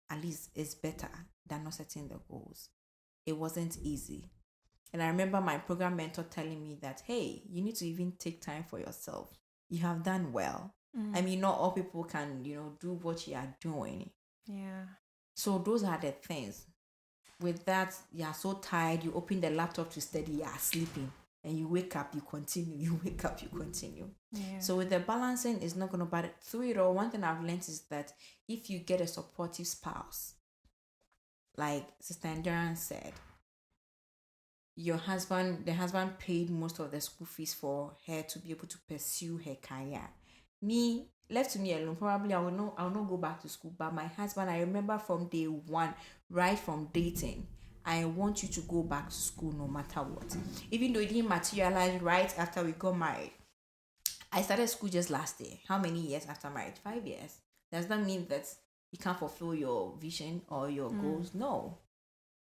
At least it's better than not setting the goals. It wasn't easy. And I remember my program mentor telling me that, hey, you need to even take time for yourself. You have done well. I mean, not all people can, do what you are doing. Yeah. So those are the things. With that, you are so tired, you open the laptop to study, you are sleeping. And you wake up, you continue. You wake up, you continue. Yeah. So with the balancing, it's not going to bother. Through it all, one thing I've learned is that if you get a supportive spouse, like Sister Endurance said, the husband paid most of the school fees for her to be able to pursue her career. Me, left to me alone, probably I will not go back to school. But my husband, I remember from day one, right from dating, I want you to go back to school no matter what. Even though it didn't materialize right after we got married. I started school just last year. How many years after marriage? 5 years. Does that mean that you can't fulfill your vision or your goals? No.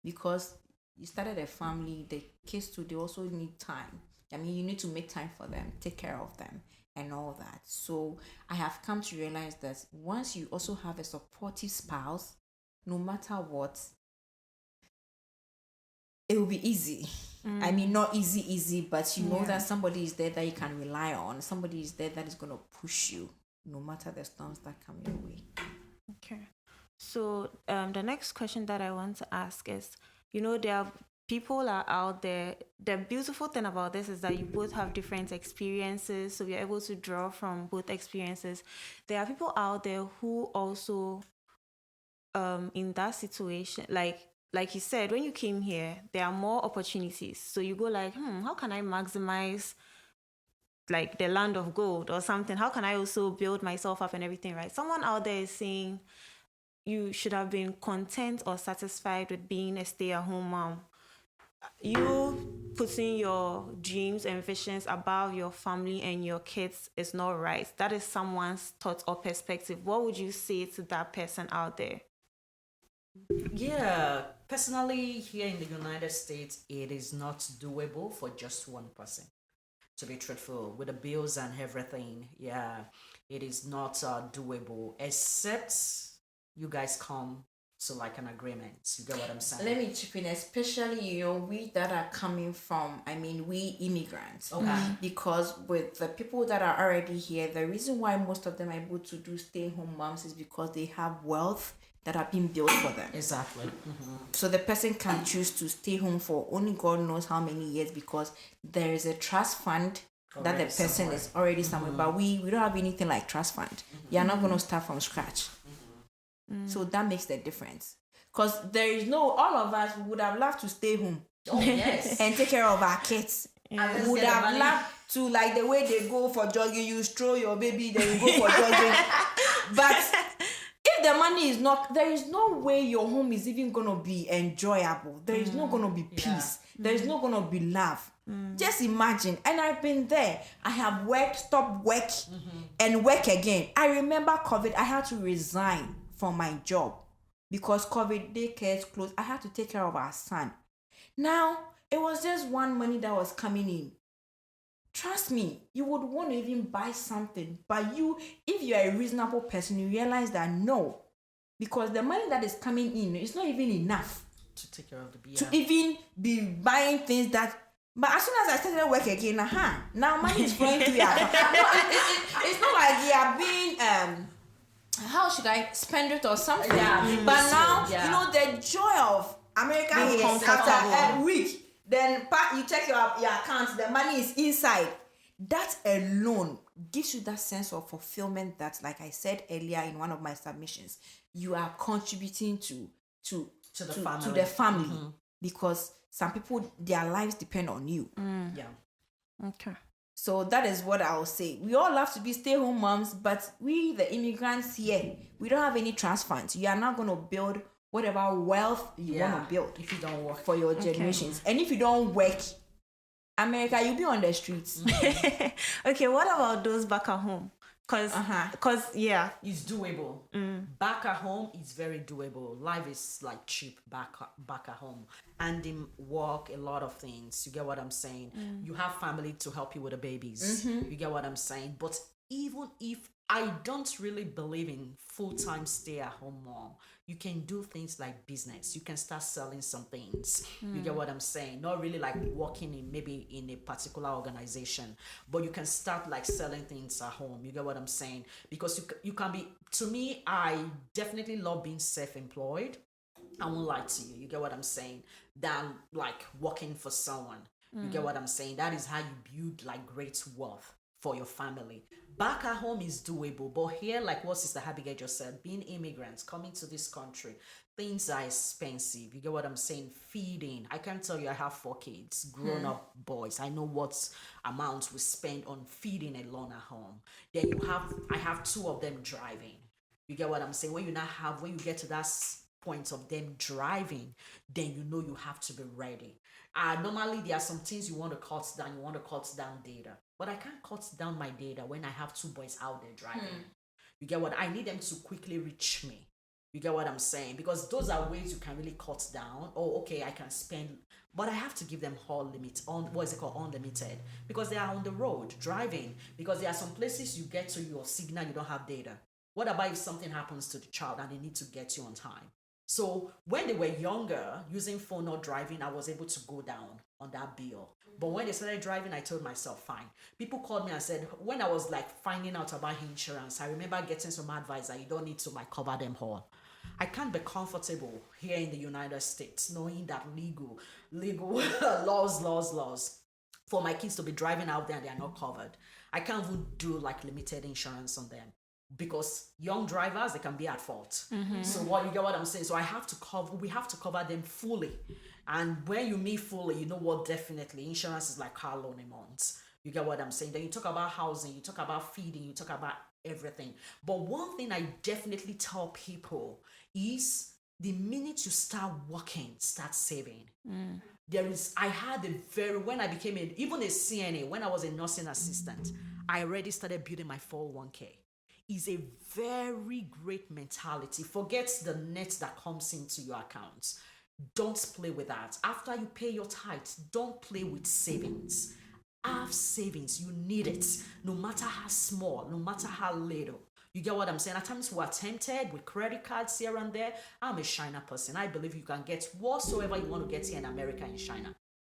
Because you started a family, the kids too, they also need time. I mean, you need to make time for them, take care of them, and all that. So I have come to realize that once you also have a supportive spouse, no matter what, it will be easy. I mean, not easy, but you know that somebody is there that you can rely on. Somebody is there that is going to push you, no matter the storms that come your way. Okay. So the next question that I want to ask is, there are people are out there. The beautiful thing about this is that you both have different experiences, so you're able to draw from both experiences. There are people out there who also, in that situation, like you said, when you came here, there are more opportunities. So you go like, how can I maximize like the land of gold or something? How can I also build myself up and everything, right? Someone out there is saying you should have been content or satisfied with being a stay-at-home mom. you putting your dreams and visions about your family and your kids is not right. That is someone's thought or perspective. What would you say to that person out there? Yeah, personally, here in the United States, it is not doable for just one person. To be truthful, with the bills and everything, yeah, it is not doable. Except you guys come to like an agreement. You get what I'm saying? Let me chip in, especially we that are coming from, I mean, we immigrants. Okay. Because with the people that are already here, the reason why most of them are able to do stay-home moms is because they have wealth that have been built for them. Exactly. So the person can choose to stay home for only God knows how many years, because there is a trust fund that the Already person somewhere. is already somewhere. But we don't have anything like trust fund. You're not going to start from scratch. So that makes the difference. Because there is all of us would have loved to stay home Oh yes. and take care of our kids. let's Would get the have money. loved to, like the way they go for jogging, you stroll your baby, then you go for jogging. But if the money is not, there is no way your home is even gonna be enjoyable. There is not gonna be peace. There is not gonna be love. Just imagine. And I've been there. I have worked, stopped work, and work again. I remember COVID. I had to resign from my job because COVID daycares closed. I had to take care of our son. Now it was just one money that was coming in. Trust me, you would want to even buy something, but if you are a reasonable person, you realize that no, because the money that is coming in is not even enough To take care of the to even be buying things that. But as soon as I started work again, now money is flowing through your account. It's not like you are being how should I spend it or something? Yeah, But now yeah. the joy of America Being here is comfortable. after a week. Then you check your account, the money is inside. That alone gives you that sense of fulfillment that, like I said earlier in one of my submissions, you are contributing to the family. the family, because some people, their lives depend on you. Yeah. Okay. So that is what I'll say. We all have to be stay-home moms, but we, the immigrants here, we don't have any trust funds. You are not going to build whatever wealth you want to build If you don't work. for your generations. And if you don't work, America, you'll be on the streets. Okay, what about those back at home? Cause yeah. It's doable. Back at home, it's very doable. Life is like cheap back at home, and in work, a lot of things. You get what I'm saying? You have family to help you with the babies. You get what I'm saying? But even if I don't really believe in full-time stay-at-home mom, you can do things like business. You can start selling some things. You get what I'm saying? Not really like working in maybe in a particular organization, but you can start like selling things at home. You get what I'm saying? Because you can be, to me, I definitely love being self-employed. I won't lie to you. You get what I'm saying? Than like working for someone. You get what I'm saying? That is how you build like great wealth for your family. Back at home is doable, but here, like what Sister Abigail just said, being immigrants coming to this country, things are expensive. You get what I'm saying? Feeding. I can tell you, I have 4 kids, grown-up boys. I know what amounts we spend on feeding alone at home. Then I have 2 of them driving. You get what I'm saying? When you get to that point of them driving, then you know you have to be ready. Normally there are some things you want to cut down. You want to cut down data, but I can't cut down my data when I have 2 boys out there driving. You get what I need them to quickly reach me. You get what I'm saying? Because those are ways you can really cut down. Oh, okay, I can spend, but I have to give them unlimited, because they are on the road driving. Because there are some places you get to your signal, you don't have data. What about if something happens to the child and they need to get you on time? So when they were younger, using phone or driving, I was able to go down on that bill. But when they started driving, I told myself, fine. People called me and said, when I was like finding out about insurance, I remember getting some advice that you don't need to like cover them all. I can't be comfortable here in the United States knowing that legal laws for my kids to be driving out there and they are not covered. I can't even do like limited insurance on them, because young drivers, they can be at fault. So you get what I'm saying? So we have to cover them fully. And when you mean fully, you know what, definitely insurance is like car loan a month. You get what I'm saying? Then you talk about housing, you talk about feeding, you talk about everything. But one thing I definitely tell people is the minute you start working, start saving. I had when I became even a CNA, when I was a nursing assistant, I already started building my 401k. Is a very great mentality. Forget the net that comes into your account. Don't play with that. After you pay your tithes, don't play with savings. Have savings. You need it. No matter how small, no matter how little. You get what I'm saying? At times we are tempted with credit cards here and there. I'm a China person. I believe you can get whatsoever you want to get here in America and China.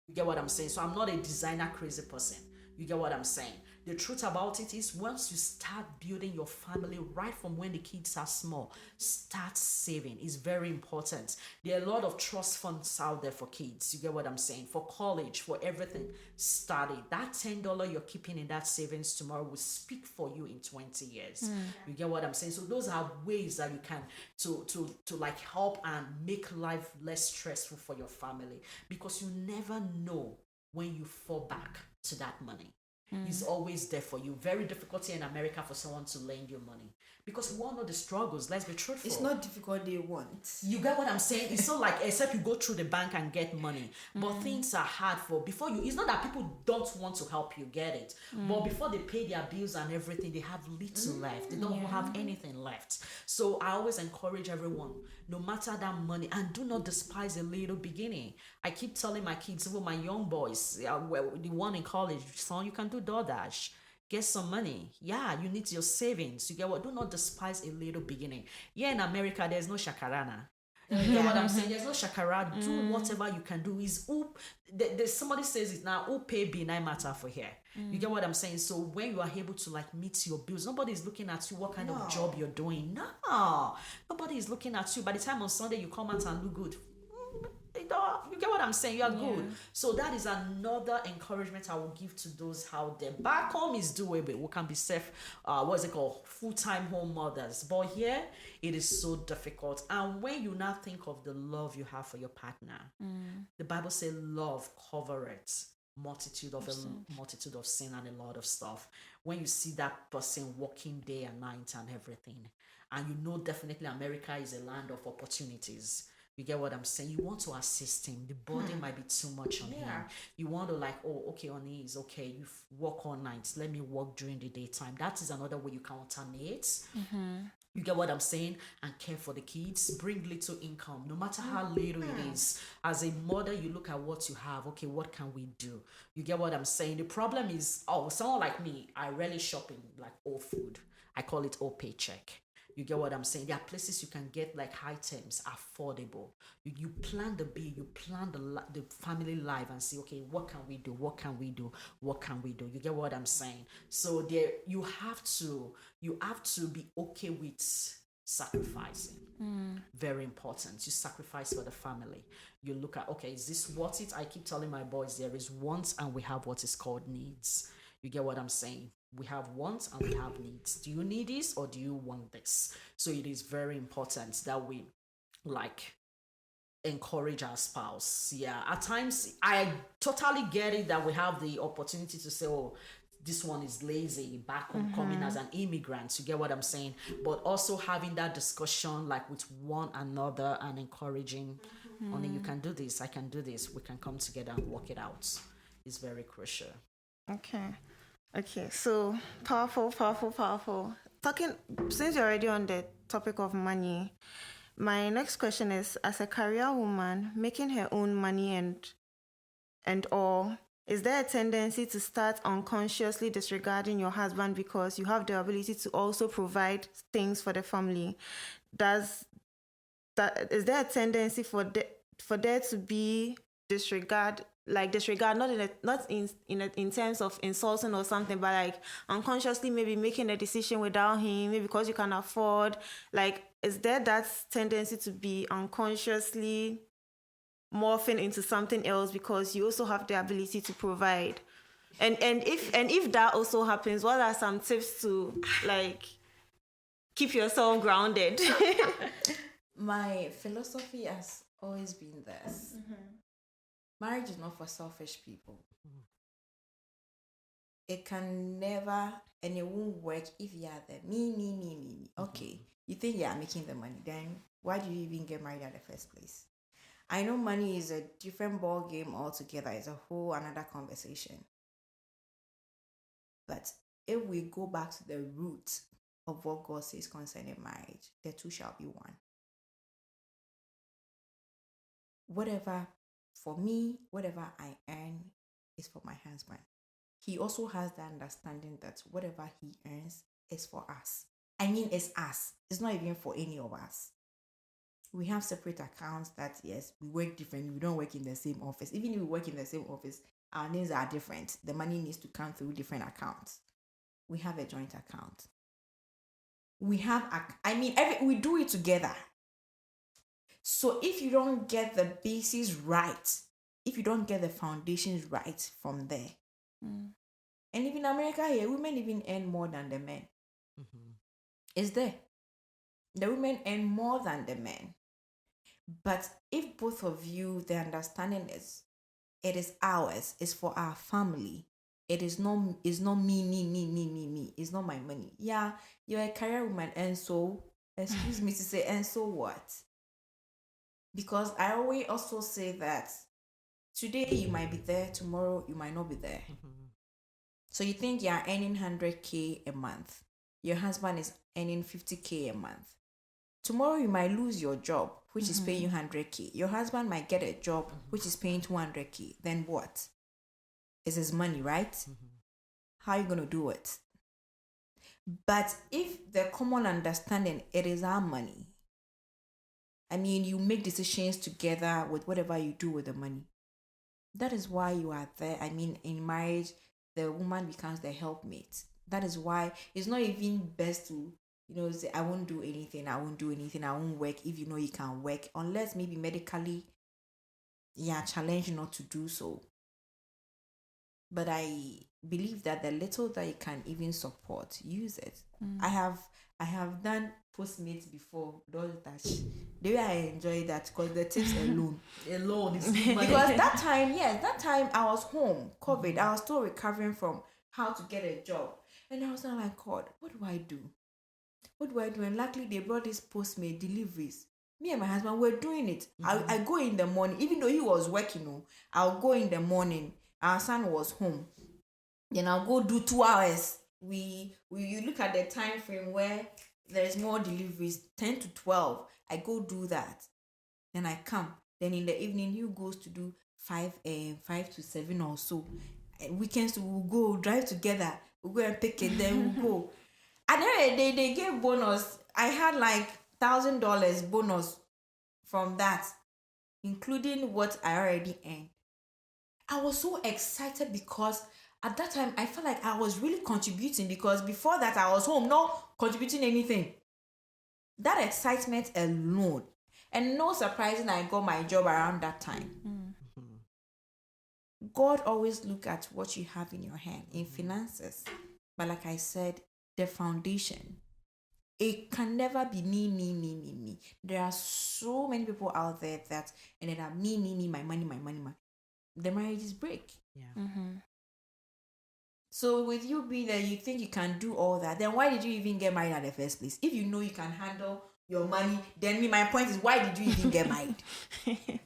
You get what I'm saying? So I'm not a designer crazy person. You get what I'm saying? The truth about it is, once you start building your family right from when the kids are small, start saving. It's very important. There are a lot of trust funds out there for kids. You get what I'm saying? For college, for everything. Start it. That $10 you're keeping in that savings tomorrow will speak for you in 20 years. You get what I'm saying? So those are ways that you can to like help and make life less stressful for your family, because you never know when you fall back to that money. It's always there for you. Very difficult here in America for someone to lend you money, because we all know the struggles. Let's be truthful. It's not difficult they want. You get what I'm saying? It's not like, except you go through the bank and get money. But things are hard before you. It's not that people don't want to help you get it. But before they pay their bills and everything, they have little left. They don't have anything left. So I always encourage everyone, no matter that money, and do not despise a little beginning. I keep telling my kids, even my young boys, the one in college, son, you can do DoorDash. Get some money. Yeah, you need your savings. You get what? Do not despise a little beginning. Yeah, in America, there's no shakarana. You know what I'm saying? There's no shakara. Do whatever you can do. Is somebody says it now, who pay be nine matter for here. You get what I'm saying? So when you are able to like meet your bills, nobody is looking at you what kind of job you're doing. No. Nobody is looking at you. By the time on Sunday you come out and look good, you get what I'm saying? You are good. So that is another encouragement I will give to those out there. Back home is doable. We can be full-time home mothers. But here, it is so difficult. And when you now think of the love you have for your partner, the Bible says love covereth multitude of sin and a lot of stuff. When you see that person working day and night and everything, and you know definitely America is a land of opportunities. You get what I'm saying? You want to assist him. The burden might be too much on him. You want to like, oh, okay, on his, okay, you work all night. Let me work during the daytime. That is another way you can alternate. You get what I'm saying? And care for the kids. Bring little income, no matter how little it is. As a mother, you look at what you have. Okay, what can we do? You get what I'm saying? The problem is, someone like me, I rarely shop in like all food. I call it all paycheck. You get what I'm saying? There are places you can get like items affordable. You plan the bill, you plan the family life and say, okay, what can we do? What can we do? What can we do? You get what I'm saying? So there, you have to be okay with sacrificing. Very important. You sacrifice for the family. You look at, okay, is this worth it? I keep telling my boys, there is wants and we have what is called needs. You get what I'm saying? We have wants and we have needs. Do you need this or do you want this? So it is very important that we like encourage our spouse. Yeah, at times I totally get it that we have the opportunity to say, oh, this one is lazy, back home coming as an immigrant. You get what I'm saying? But also having that discussion like with one another and encouraging, honey, you can do this, I can do this. We can come together and work it out. It's very crucial. Okay, so powerful. Since you're already on the topic of money, my next question is, as a career woman making her own money and all, is there a tendency to start unconsciously disregarding your husband because you have the ability to also provide things for the family? Is there a tendency for there to be disregard, not in terms of insulting or something, but like unconsciously maybe making a decision without him, maybe because you can afford, like, is there that tendency to be unconsciously morphing into something else because you also have the ability to provide? And if that also happens, what are some tips to like keep yourself grounded? My philosophy has always been this. Marriage is not for selfish people. It can never, and it won't work if you are there. Me. Okay. You think you are making the money, then why did you even get married in the first place? I know money is a different ball game altogether. It's a whole another conversation. But if we go back to the root of what God says concerning marriage, the two shall be one. Whatever, for me, whatever I earn is for my husband. He also has the understanding that whatever he earns is for us. I mean, it's us. It's not even for any of us. We have separate accounts that, yes, we work differently. We don't work in the same office. Even if we work in the same office, our names are different. The money needs to come through different accounts. We have a joint account. We have, we do it together. So if you don't get the basis right, if you don't get the foundations right from there, and even in America here, women even earn more than the men. It's there. The women earn more than the men. But if both of you, the understanding is, it is ours, it's for our family. It's not me. It's not my money. Yeah, you're a career woman, and so, excuse me to say, and so what? Because I always also say that today you might be there, tomorrow you might not be there. So you think you're earning 100K a month. Your husband is earning 50K a month. Tomorrow you might lose your job, which is paying you 100K. Your husband might get a job, which is paying 200K. Then what? It's his money, right? How are you going to do it? But if the common understanding, it is our money. I mean, you make decisions together with whatever you do with the money. That is why you are there. I mean, in marriage, the woman becomes the helpmate. That is why it's not even best to, say, I won't do anything, I won't work if you know you can work, unless maybe medically, challenged not to do so. But I believe that the little that you can even support, use it. I have done Postmates before, those that the way I enjoy that, because the tips alone is because that time I was home, COVID, I was still recovering from how to get a job, and I was like, God, what do I do? And luckily they brought this Postmate deliveries. Me and my husband were doing it. I go in the morning, even though he was working. I'll go in the morning. Our son was home. Then I'll go do 2 hours. You look at the time frame where there's more deliveries, 10 to 12. I go do that. Then I come. Then in the evening, he goes to do 5 to 7 or so. And weekends we'll go drive together. We'll go and pick it. Then we'll go. And then they gave bonus. I had like $1,000 bonus from that, including what I already earned. I was so excited because at that time I felt like I was really contributing, because before that I was home not contributing anything. That excitement alone, and no surprising I got my job around that time. God always look at what you have in your hand in finances, but like I said, the foundation, it can never be me. There are so many people out there that, and then are me, my money. The marriages break. Yeah. So with you being there, you think you can do all that, then why did you even get married in the first place? If you know you can handle your money, then my point is, why did you even get married?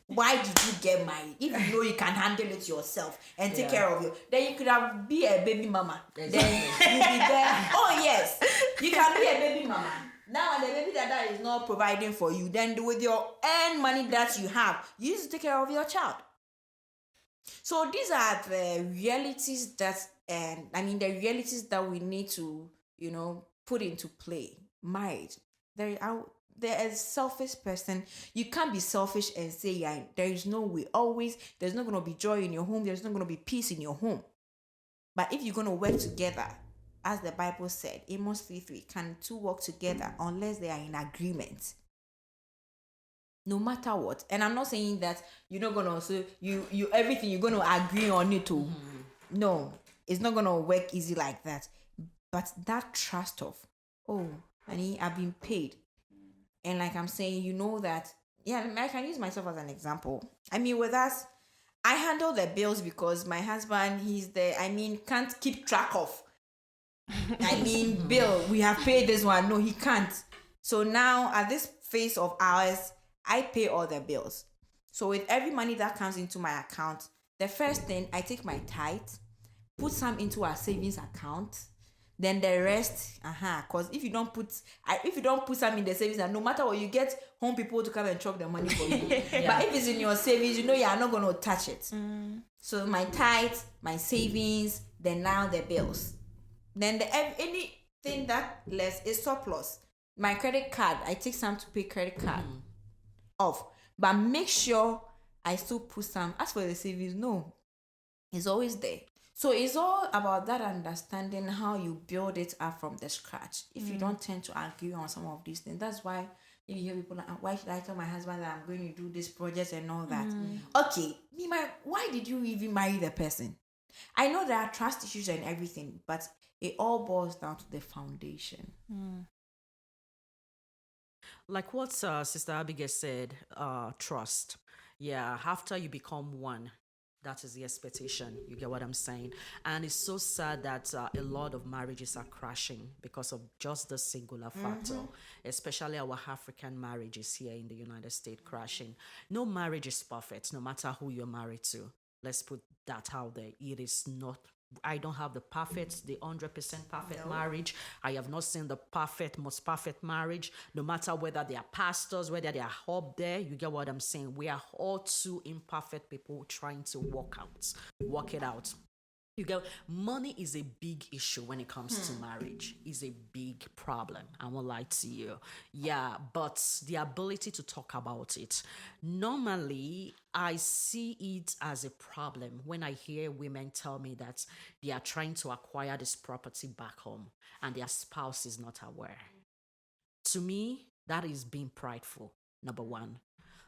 Why did you get married? If you know you can handle it yourself and take care of you, then you could have be a baby mama. Exactly. Then you'll be there. Oh yes, you can be a baby mama. Now and the baby that is not providing for you, then with your earned money that you have, you used to take care of your child. So these are the realities that, the realities that we need to, put into play. Marriage. There is selfish person. You can't be selfish and say, there is no way. Always, there's not going to be joy in your home. There's not going to be peace in your home. But if you're going to work together, as the Bible said, Amos 3:3, can two work together unless they are in agreement? No matter what. And I'm not saying that you're not gonna also you everything you're gonna agree on it too. No, it's not gonna work easy like that. But that trust of, honey, I've been paid. And like I'm saying, that, I can use myself as an example. With us, I handle the bills because my husband, can't keep track of. Bill, we have paid this one. No, he can't. So now at this phase of ours, I pay all the bills. So with every money that comes into my account, the first thing I take my tithe, put some into our savings account, then the rest, because if you don't put some in the savings, and no matter what, you get home people to come and chop the money for you. But if it's in your savings, you know you are not going to touch it. So my tithe, my savings, then now the bills, then anything that less is surplus. My credit card, I take some to pay credit card off, but make sure I still put some. As for the savings, no, it's always there. So it's all about that understanding how you build it up from the scratch. If you don't tend to agree on some of these things, that's why you hear people like, why should I tell my husband that I'm going to do this project and all that? Okay, why did you even marry the person? I know there are trust issues and everything, but it all boils down to the foundation. Like what Sister Abigail said, trust. Yeah, after you become one, that is the expectation. You get what I'm saying? And it's so sad that a lot of marriages are crashing because of just the singular factor, especially our African marriages here in the United States crashing. No marriage is perfect, no matter who you're married to. Let's put that out there. It is not. I don't have the 100% perfect marriage. I have not seen the most perfect marriage, no matter whether they are pastors, whether they are up there. You get what I'm saying? We are all two imperfect people trying to work it out. You get, money is a big issue when it comes to marriage. It's a big problem. I won't lie to you. Yeah, but the ability to talk about it. Normally, I see it as a problem when I hear women tell me that they are trying to acquire this property back home and their spouse is not aware. To me, that is being prideful, number one.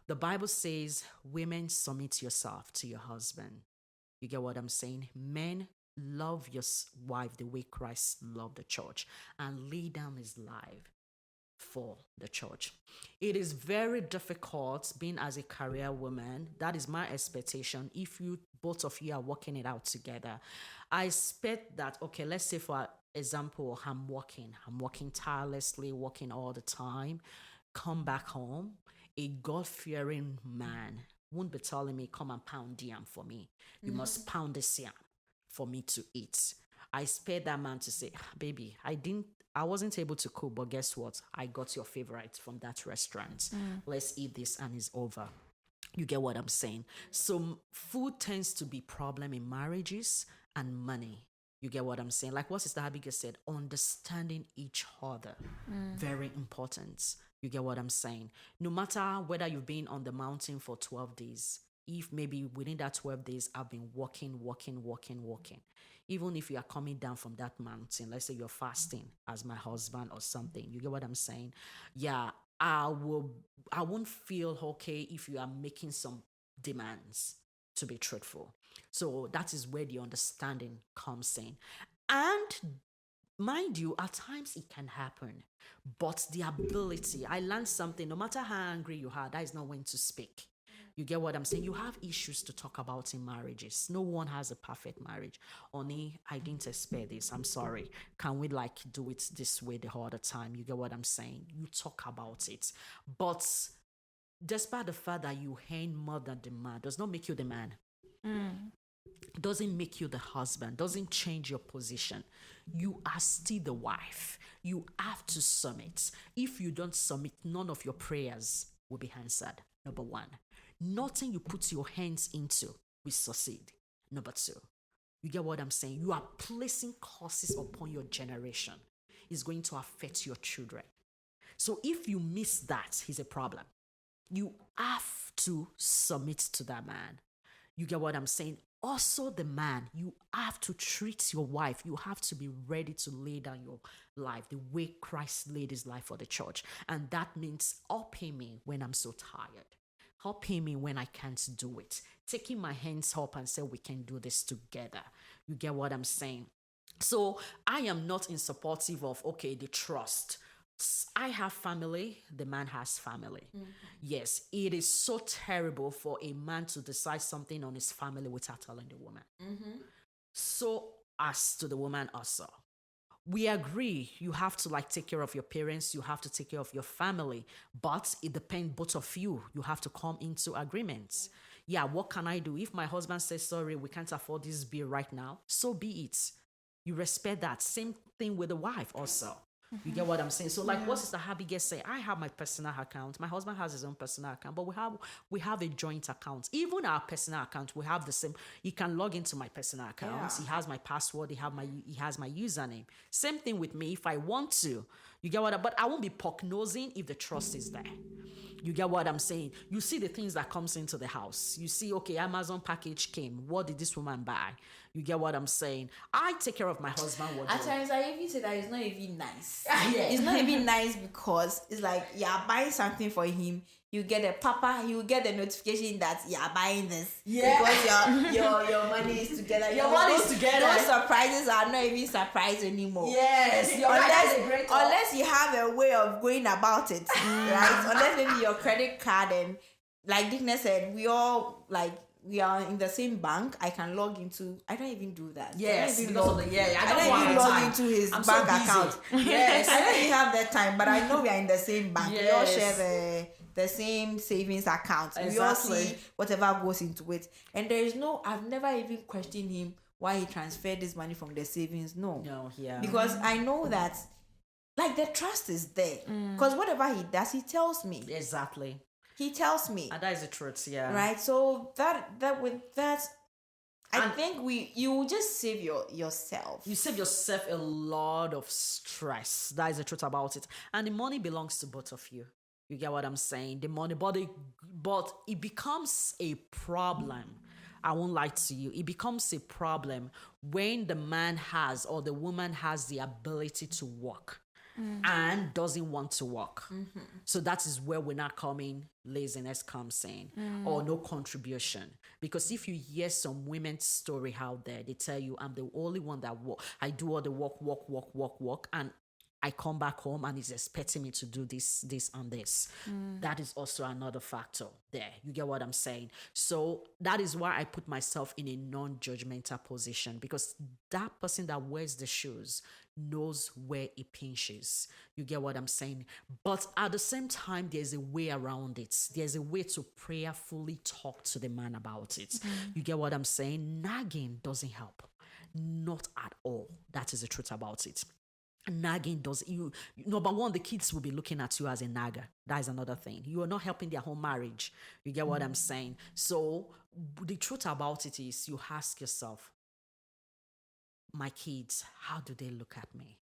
The Bible says, women, submit yourself to your husband. You get what I'm saying? Men, love your wife the way Christ loved the church and lay down his life for the church. It is very difficult being as a career woman. That is my expectation. If you both of you are working it out together, I expect that, okay, let's say for example, I'm working tirelessly, working all the time, come back home, a God-fearing man won't be telling me, come and pound yam for me. You must pound this yam for me to eat. I expect that man to say, baby, I wasn't able to cook, but guess what? I got your favorite from that restaurant. Let's eat this and it's over. You get what I'm saying? So food tends to be problem in marriages and money. You get what I'm saying? Like what Sister Abigail said, understanding each other. Very important. You get what I'm saying? No matter whether you've been on the mountain for 12 days, if maybe within that 12 days, I've been walking. Even if you are coming down from that mountain, let's say you're fasting as my husband or something, you get what I'm saying? Yeah, I won't feel okay if you are making some demands, to be truthful. So that is where the understanding comes in. And mind you, at times it can happen, but the ability, I learned something, no matter how angry you are, that is not when to speak. You get what I'm saying? You have issues to talk about in marriages. No one has a perfect marriage. Oni, I didn't expect this. I'm sorry. Can we do it this way the whole time? You get what I'm saying? You talk about it. But despite the fact that you earn more than the man, does not make you the man. Doesn't make you the husband, doesn't change your position. You are still the wife. You have to submit. If you don't submit, none of your prayers will be answered. Number one, nothing you put your hands into will succeed. Number two, you get what I'm saying? You are placing curses upon your generation. It's going to affect your children. So if you miss that, it's a problem. You have to submit to that man. You get what I'm saying? Also, the man, you have to treat your wife. You have to be ready to lay down your life the way Christ laid his life for the church. And that means helping me when I'm so tired. Helping me when I can't do it. Taking my hands up and say, we can do this together. You get what I'm saying? So I am not in supportive of, okay, the trust. I have family, the man has family. Yes, it is so terrible for a man to decide something on his family without telling the woman. So as to the woman also, we agree you have to like take care of your parents, you have to take care of your family, but it depends both of you. You have to come into agreements. Yeah, what can I do? If my husband says, sorry, we can't afford this bill right now, so be it. You respect that. Same thing with the wife also. You get what I'm saying? So like what Sister Abigail say, I have my personal account. My husband has his own personal account, but we have a joint account. Even our personal account, we have the same. He can log into my personal account. He has my password. He has my username. Same thing with me if I want to. You get what but I won't be pock-nosing if the trust is there. You get what I'm saying? You see the things that comes into the house. You see, okay, Amazon package came. What did this woman buy? You get what I'm saying? I take care of my husband. At times, I even say that it's not even nice. Yeah. It's not even nice because it's like you're buying something for him. You get a papa. You get the notification that you're buying this. Yeah. Because your money is together. Your money is together. Those surprises are not even surprise anymore. Yes. Unless you have a way of going about it, right? Unless maybe your credit card and like Dickness said, we are in the same bank. I can log into. I don't even do that. Yes, I don't even log log into his I'm bank so busy. account. Yes. I don't even have that time, but I know we are in the same bank. We all Yes. share the same savings account. We all Exactly. see whatever goes into it. And there is I've never even questioned him why he transferred this money from the savings. No. Yeah. Because I know that like the trust is there. Because whatever he does, he tells me. Exactly. He tells me. And that is the truth, yeah. Right? So I think you will just save yourself. You save yourself a lot of stress. That is the truth about it. And the money belongs to both of you. You get what I'm saying? The money, but it becomes a problem. I won't lie to you. It becomes a problem when the man has or the woman has the ability to work and doesn't want to work. So that is where we're not coming, laziness comes in or no contribution. Because if you hear some women's story out there, they tell you, I'm the only one that work. I do all the work, and I come back home and he's expecting me to do this, and this. That is also another factor there. You get what I'm saying? So that is why I put myself in a non-judgmental position, because that person that wears the shoes knows where it pinches. You get what I'm saying? But at the same time, there's a way around it. There's a way to prayerfully talk to the man about it. You get what I'm saying? Nagging doesn't help. Not at all. That is the truth about it. Nagging does you number one, the kids will be looking at you as a nagger. That is another thing. You are not helping their whole marriage. You get what I'm saying? So the truth about it is, you ask yourself, my kids, how do they look at me?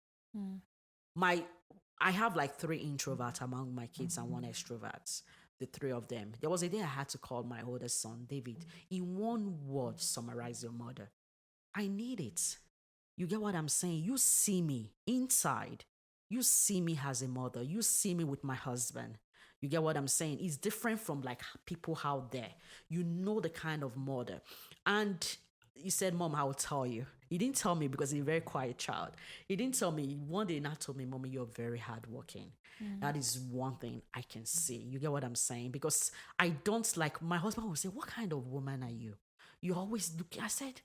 I have like 3 introverts among my kids and 1 extrovert. The 3 of them. There was a day I had to call my oldest son, David, in 1 word, summarize your mother. I need it. You get what I'm saying? You see me inside. You see me as a mother. You see me with my husband. You get what I'm saying? It's different from like people out there. You know the kind of mother. And he said, Mom, I will tell you. He didn't tell me because he's a very quiet child. He didn't tell me. One day he not told me, Mommy, you're very hardworking. That is one thing I can see. You get what I'm saying? Because I don't like, my husband will say, what kind of woman are you? You always look, I said,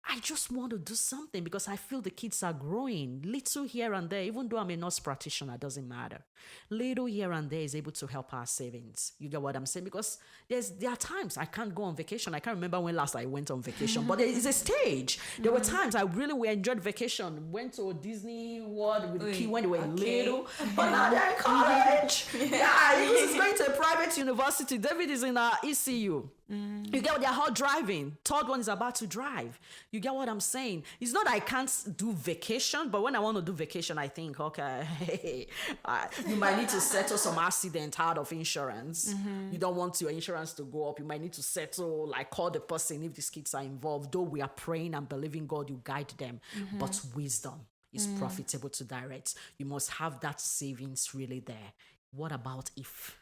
I just want to do something because I feel the kids are growing. Little here and there, even though I'm a nurse practitioner, doesn't matter. Little here and there is able to help our savings. You get what I'm saying? Because there are times I can't go on vacation. I can't remember when last I went on vacation, but there is a stage. There were times I really enjoyed vacation. Went to Disney World with the kids when they were little, but now they're in college. Yeah, he's going to a private university. David is in ECU. You get what they're all driving. 3rd one is about to drive. You get what I'm saying? It's not that I can't do vacation, but when I want to do vacation, I think, okay, you might need to settle some accident out of insurance. You don't want your insurance to go up. You might need to settle, like call the person if these kids are involved. Though we are praying and believing God, you guide them. But wisdom is profitable to direct. You must have that savings really there. What about if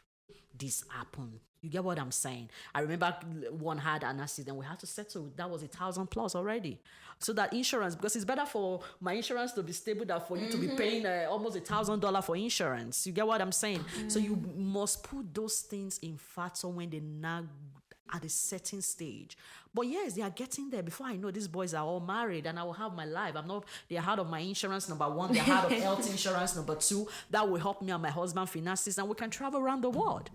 this happened? You get what I'm saying? I remember one had an accident. We had to settle. That was $1,000+ already. So that insurance, because it's better for my insurance to be stable than for you to be paying almost $1,000 for insurance. You get what I'm saying? So you must put those things in factor when they nag at a certain stage. But yes, they are getting there. Before I know, these boys are all married and I will have my life. They're out of my insurance, number one. They're out of health insurance, number two. That will help me and my husband finances and we can travel around the world.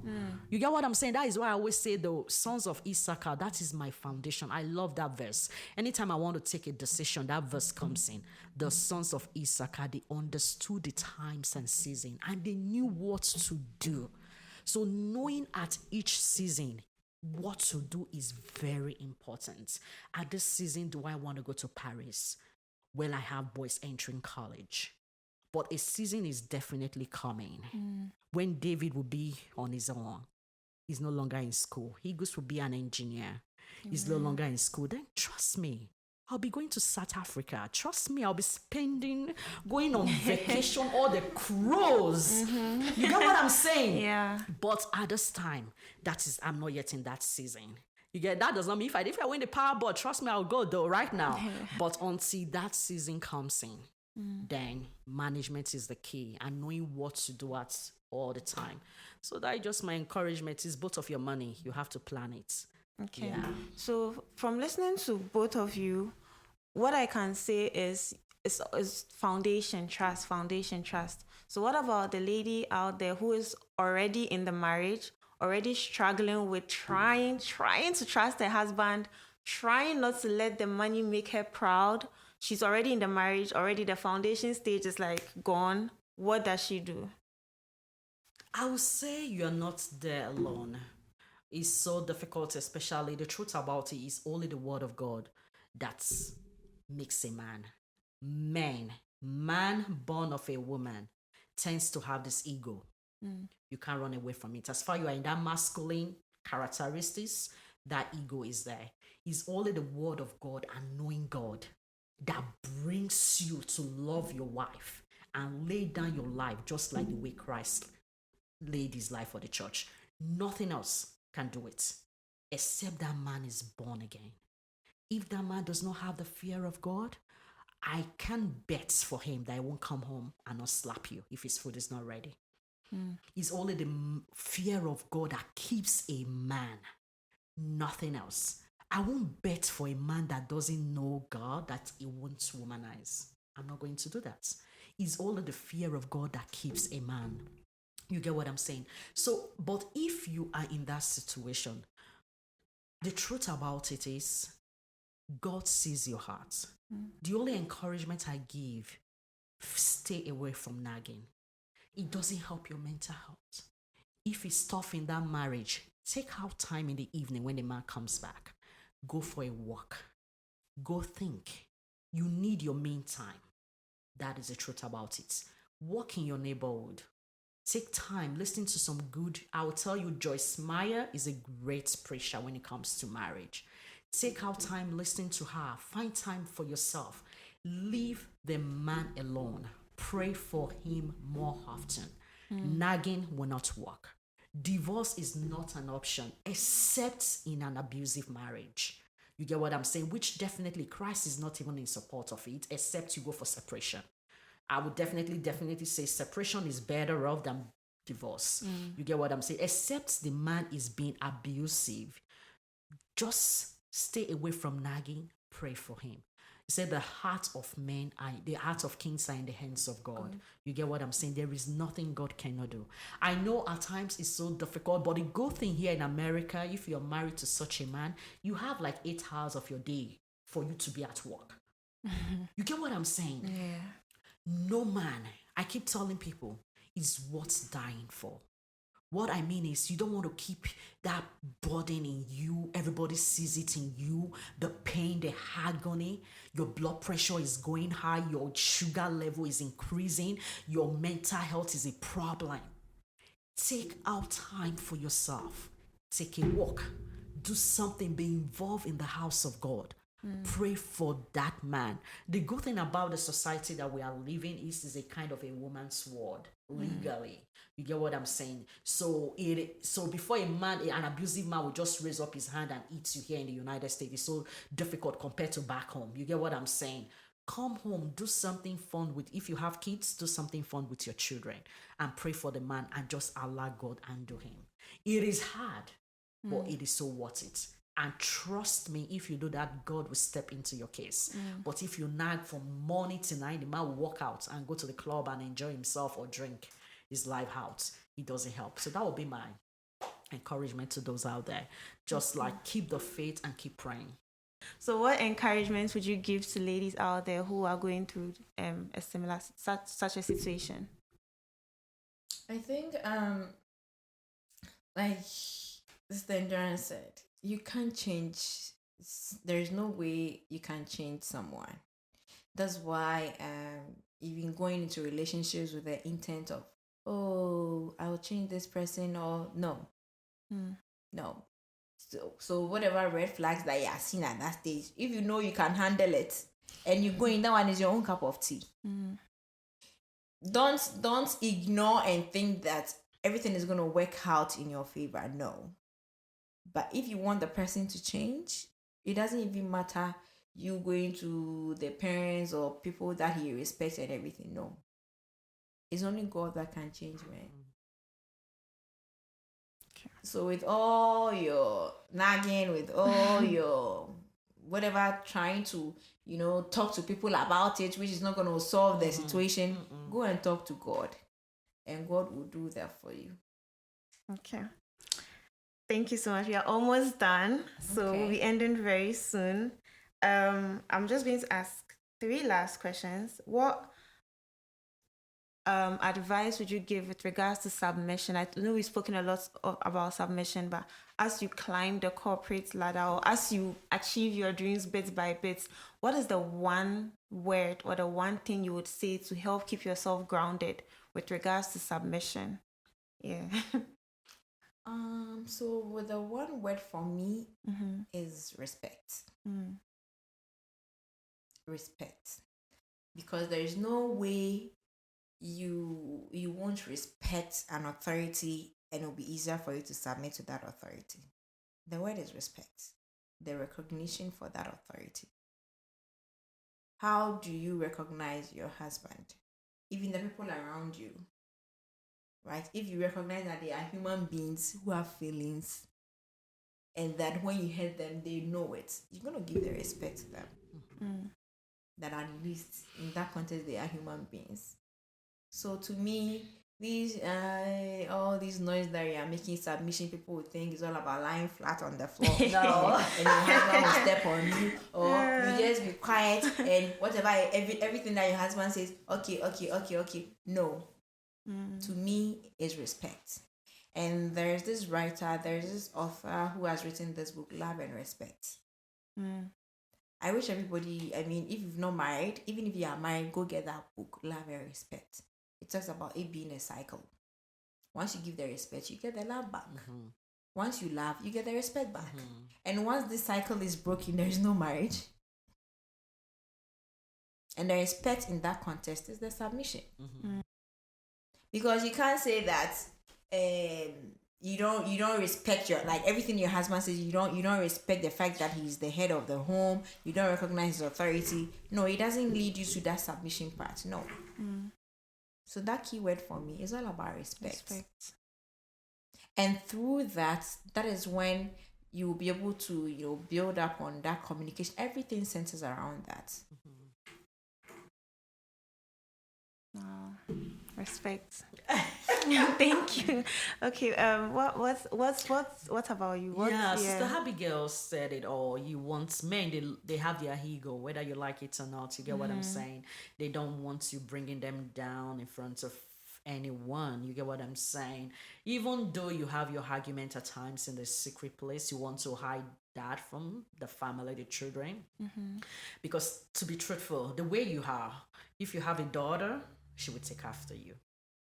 You get what I'm saying? That is why I always say the sons of Issachar, that is my foundation. I love that verse. Anytime I want to take a decision, that verse comes in. The sons of Issachar, they understood the times and season and they knew what to do. So knowing at each season what to do is very important. At this season, do I want to go to Paris? Well, I have boys entering college. But a season is definitely coming when David will be on his own. He's no longer in school. He goes to be an engineer. He's no longer in school. Then trust me, I'll be going to South Africa. Trust me, I'll be going on vacation, all the cruise. You get what I'm saying? Yeah. But at this time, I'm not yet in that season. You get that does not mean if I win the power board, trust me, I'll go though right now. But until that season comes in, then management is the key and knowing what to do at all the time. So that is just my encouragement is both of your money. You have to plan it. Okay. Yeah. So from listening to both of you, what I can say is foundation trust. So what about the lady out there who is already in the marriage, already struggling with trying to trust her husband, trying not to let the money make her proud? She's already in the marriage, already the foundation stage is like gone. What does she do? I would say you're not there alone. It's so difficult, especially the truth about it is only the word of God that makes a man. Man born of a woman tends to have this ego. You can't run away from it. As far as you are in that masculine characteristics, that ego is there. It's only the word of God and knowing God that brings you to love your wife and lay down your life just like the way Christ laid his life for the church. Nothing else can do it except that man is born again. If that man does not have the fear of God, I can bet for him that he won't come home and not slap you if his food is not ready. It's only the fear of God that keeps a man, nothing else. I won't bet for a man that doesn't know God that he won't womanize. I'm not going to do that. It's only the fear of God that keeps a man. You get what I'm saying? So, but if you are in that situation, the truth about it is God sees your heart. The only encouragement I give, stay away from nagging. It doesn't help your mental health. If it's tough in that marriage, take out time in the evening when the man comes back. Go for a walk. Go think. You need your me time. That is the truth about it. Walk in your neighborhood. Take time, listen to some good. I will tell you, Joyce Meyer is a great preacher when it comes to marriage. Take out time, listen to her. Find time for yourself. Leave the man alone. Pray for him more often. Nagging will not work. Divorce is not an option except in an abusive marriage. You get what I'm saying? Which definitely Christ is not even in support of it, except you go for separation. I would definitely say separation is better off than divorce. You get what I'm saying? Except the man is being abusive. Just stay away from nagging. Pray for him. He said the heart of kings are in the hands of God. You get what I'm saying? There is nothing God cannot do. I know at times it's so difficult, but the good thing here in America, if you're married to such a man, you have like 8 hours of your day for you to be at work. You get what I'm saying? Yeah. No man, I keep telling people, is worth dying for. What I mean is you don't want to keep that burden in you. Everybody sees it in you. The pain, the agony, your blood pressure is going high. Your sugar level is increasing. Your mental health is a problem. Take out time for yourself. Take a walk. Do something. Be involved in the house of God. Pray for that man. The good thing about the society that we are living is a kind of a woman's word legally. You get what I'm saying? So before an abusive man will just raise up his hand and eat you here in the United States, it's so difficult compared to back home. You get what I'm saying? Come home, do something fun if you have kids, do something fun with your children and pray for the man and just allow God and do him. It is hard. but it is so worth it. And trust me, if you do that, God will step into your case. But if you nag from morning to night, the man will walk out and go to the club and enjoy himself or drink his life out. It doesn't help. So that would be my encouragement to those out there. Just like keep the faith and keep praying. So, what encouragement would you give to ladies out there who are going through a similar such a situation? I think like Sister Endurance said, you can't change. There's no way you can change someone. That's why even going into relationships with the intent of, oh, I'll change this person, or no, no. So whatever red flags that you are seeing at that stage, if you know you can handle it, and you go in, that one is your own cup of tea. Don't ignore and think that everything is going to work out in your favor. No. But if you want the person to change, it doesn't even matter you going to the parents or people that he respects and everything. No. It's only God that can change, man. Okay. So with all your nagging, with all your whatever, trying to, talk to people about it, which is not going to solve the situation, go and talk to God. And God will do that for you. Okay. Thank you so much. We are almost done. So we'll be ending very soon. I'm just going to ask 3 last questions. What advice would you give with regards to submission? I know we've spoken a lot about submission, but as you climb the corporate ladder, or as you achieve your dreams bit by bit, what is the one word or the one thing you would say to help keep yourself grounded with regards to submission? Yeah. So with the one word for me is respect. Respect. Because there is no way you won't respect an authority and it'll be easier for you to submit to that authority. The word is respect. The recognition for that authority. How do you recognize your husband? Even the people around you. Right? If you recognize that they are human beings who have feelings, and that when you hurt them, they know it, you're going to give the respect to them. That at least in that context, they are human beings. So to me, these all these noise that you are making submission, people would think is all about lying flat on the floor. No. And your husband will step on you, or you just be quiet and whatever, everything that your husband says, okay. No. To me, is respect. And there's this author who has written this book, Love and Respect. I wish everybody, if you've not married, even if you are married, go get that book, Love and Respect. It talks about it being a cycle. Once you give the respect, you get the love back. Once you love, you get the respect back. And once this cycle is broken, there is no marriage. And the respect in that context is the submission. Because you can't say that you don't respect your, like, everything your husband says, you don't respect the fact that he's the head of the home, you don't recognize his authority. No, it doesn't lead you to that submission part. No. So that key word for me is all about respect. And through that is when you will be able to build up on that communication. Everything centers around that. Respect. Thank you. Okay. What about you? Sister Abigail said it all. You want men, they have their ego, whether you like it or not. You get what I'm saying? They don't want you bringing them down in front of anyone. You get what I'm saying? Even though you have your argument at times in the secret place, you want to hide that from the family, the children. Because to be truthful, the way you are, if you have a daughter, she would take after you.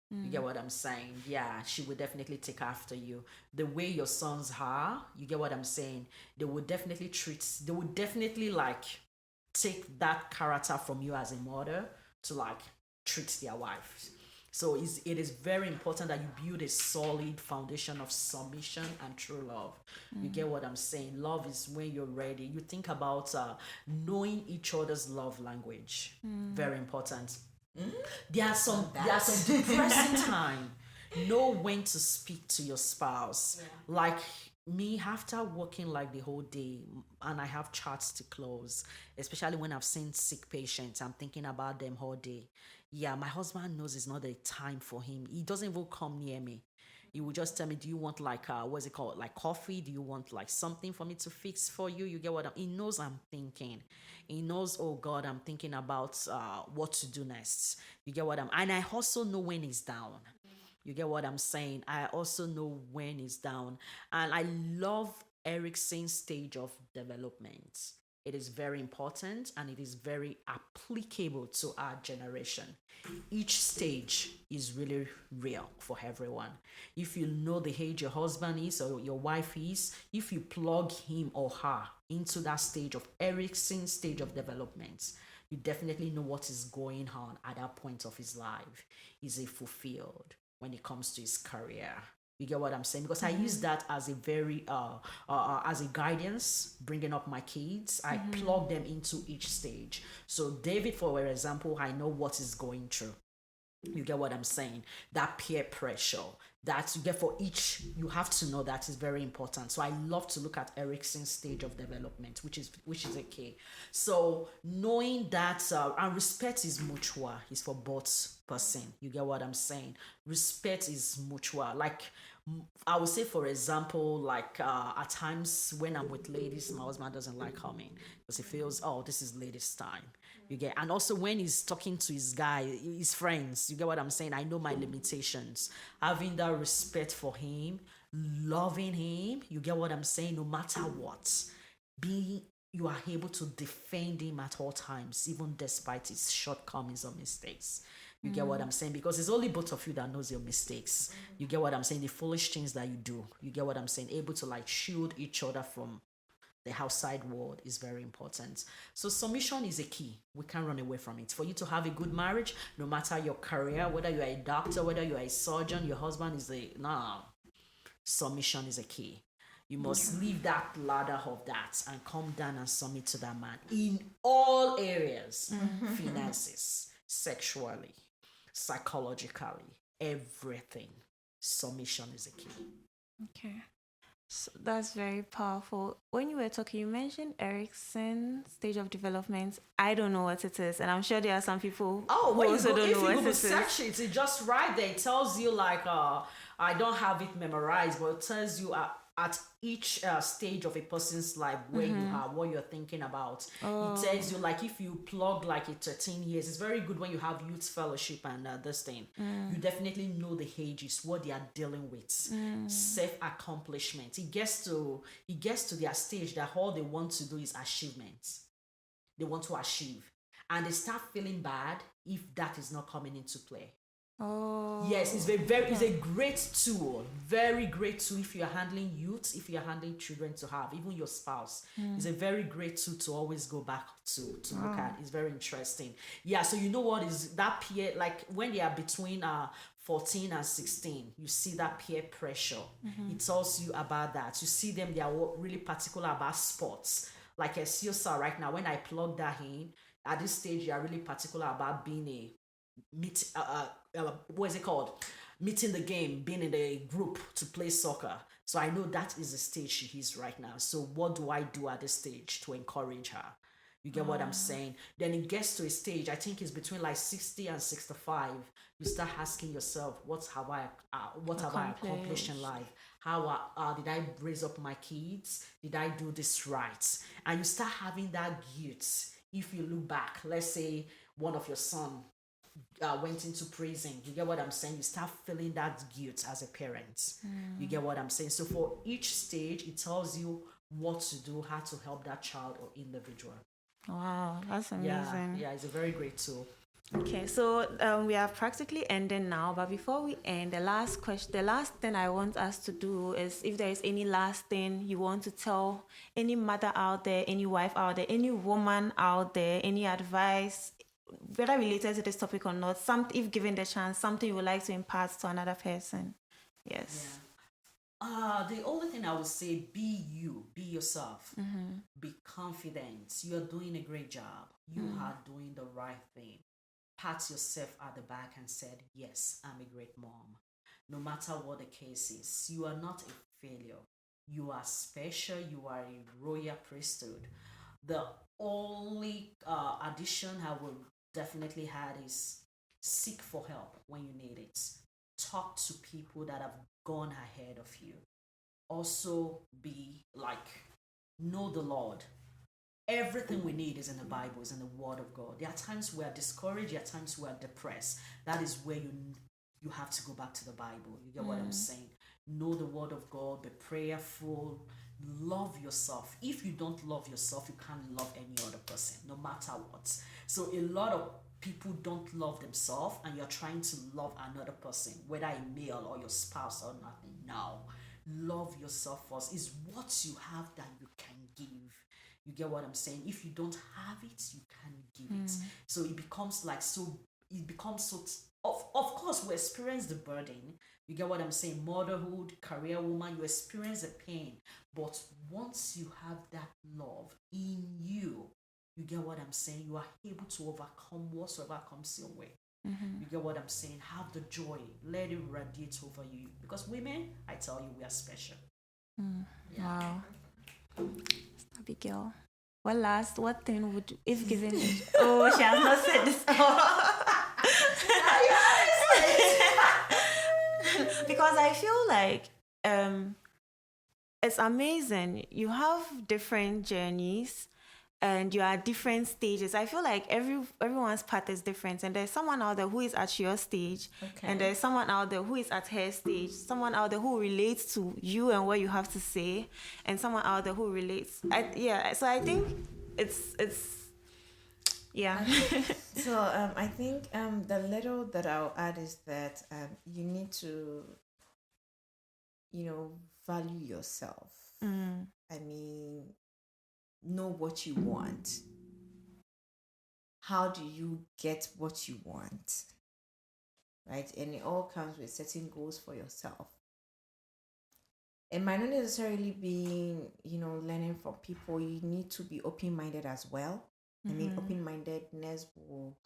You get what I'm saying? Yeah, she would definitely take after you. The way your sons are, you get what I'm saying? They would definitely like take that character from you as a mother to like treat their wives. So it is very important that you build a solid foundation of submission and true love. You get what I'm saying? Love is when you're ready. You think about knowing each other's love language. Very important. There are some depressing time. Know when to speak to your spouse. Like me, after working like the whole day, and I have charts to close, especially when I've seen sick patients, I'm thinking about them all day. Yeah, my husband knows it's not the time for him. He doesn't even come near me. He will just tell me, do you want like what's it called, like coffee? Do you want like something for me to fix for you? You get what he knows I'm thinking. He knows, oh God, I'm thinking about what to do next. You get what I'm, and I also know when he's down. You get what I'm saying? I also know when it's down. And I love Erickson's stage of development. It is very important and it is very applicable to our generation. Each stage is really real for everyone. If you know the age your husband is or your wife is, if you plug him or her into that stage of Erickson's stage of development, you definitely know what is going on at that point of his life. Is he fulfilled when it comes to his career? You get what I'm saying? Because I use that as a very as a guidance, bringing up my kids. I plug them into each stage. So David, for example, I know what is going through. You get what I'm saying? That peer pressure that you get for each, you have to know that is very important. So I love to look at Erickson's stage of development, which is a key. So knowing that and respect is mutual, is for both person. You get what I'm saying? Respect is mutual. Like I would say, for example, like at times when I'm with ladies, my husband doesn't like coming because he feels, oh, this is ladies' time. You get, and also when he's talking to his friends, you get what I'm saying? I know my limitations. Having that respect for him, loving him, you get what I'm saying? No matter what, you are able to defend him at all times, even despite his shortcomings or mistakes. You get what I'm saying? Because it's only both of you that knows your mistakes. You get what I'm saying? The foolish things that you do. You get what I'm saying? Able to like shield each other from the outside world is very important. So submission is a key. We can't run away from it. For you to have a good marriage, no matter your career, whether you're a doctor, whether you're a surgeon, your husband is submission is a key. You must leave that ladder of that and come down and submit to that man in all areas. Finances, sexually, psychologically, everything. Submission is a key. Okay. So that's very powerful. When you were talking, you mentioned Erickson's stage of development. I don't know what it is, and I'm sure there are some people who also don't know what it is. Search it, it's just right there. It tells you like I don't have it memorized, but it tells you at each stage of a person's life where you are, what you're thinking about. It tells you like if you plug like a 13 years, it's very good when you have youth fellowship and this thing. You definitely know the ages, what they are dealing with, self-accomplishment. It gets to their stage that all they want to do is achievements. They want to achieve, and they start feeling bad if that is not coming into play. Yes, it's it's a great tool, very great tool if you're handling youth, if you're handling children to have, even your spouse. It's a very great tool to always go back to look at. It's very interesting. Yeah, so you know what is that peer, like when they are between 14 and 16, you see that peer pressure. It tells you about that. You see them, they are really particular about sports. Like a CSR right now, when I plug that in, at this stage, you are really particular about being a what is it called? Meeting the game, being in a group to play soccer. So I know that is the stage she is right now. So what do I do at this stage to encourage her? You get what I'm saying? Then it gets to a stage, I think it's between like 60 and 65. You start asking yourself, what have I accomplished in life? How did I raise up my kids? Did I do this right? And you start having that guilt. If you look back, let's say one of your son went into prison. You get what I'm saying? You start feeling that guilt as a parent. You get what I'm saying? So for each stage, it tells you what to do, how to help that child or individual. Wow, that's amazing. Yeah, it's a very great tool. Okay, so we are practically ending now, but before we end, the last thing I want us to do is if there is any last thing you want to tell any mother out there, any wife out there, any woman out there, any advice, whether related to this topic or not, if given the chance, something you would like to impart to another person. Yes. Yeah. The only thing I would say, be you, be yourself, be confident. You're doing a great job. You are doing the right thing. Pat yourself at the back and said, yes, I'm a great mom. No matter what the case is, you are not a failure. You are special. You are a royal priesthood. The only addition I will definitely add is seek for help when you need it. Talk to people that have gone ahead of you. Also, be like, know the Lord. Everything we need is in the Bible, is in the Word of God. There are times we are discouraged, there are times we are depressed. That is where you have to go back to the Bible. You get what I'm saying? Know the Word of God, be prayerful, love yourself. If you don't love yourself, you can't love any other person, no matter what. So a lot of people don't love themselves, and you're trying to love another person, whether a male or your spouse or nothing. No. Love yourself first. Is what you have that you can give. You get what I'm saying? If you don't have it, you can't give it. So it becomes like so. It becomes so. Of course, we experience the burden. You get what I'm saying? Motherhood, career woman, you experience the pain. But once you have that love in you, you get what I'm saying? You are able to overcome whatsoever comes your way. You get what I'm saying? Have the joy. Let it radiate over you. Because women, I tell you, we are special. Wow. Abigail. What thing would, if given, oh, she has not said this. Because I feel like it's amazing. You have different journeys and you are at different stages. I feel like everyone's path is different, and there's someone out there who is at your stage, and there's someone out there who is at her stage, someone out there who relates to you and what you have to say, and someone out there who relates. So I think it's yeah. So I think the little that I'll add is that you need to, value yourself. I mean, know what you want. How do you get what you want? Right? And it all comes with setting goals for yourself. It might not necessarily be, learning from people. You need to be open-minded as well. I mean, open-mindedness will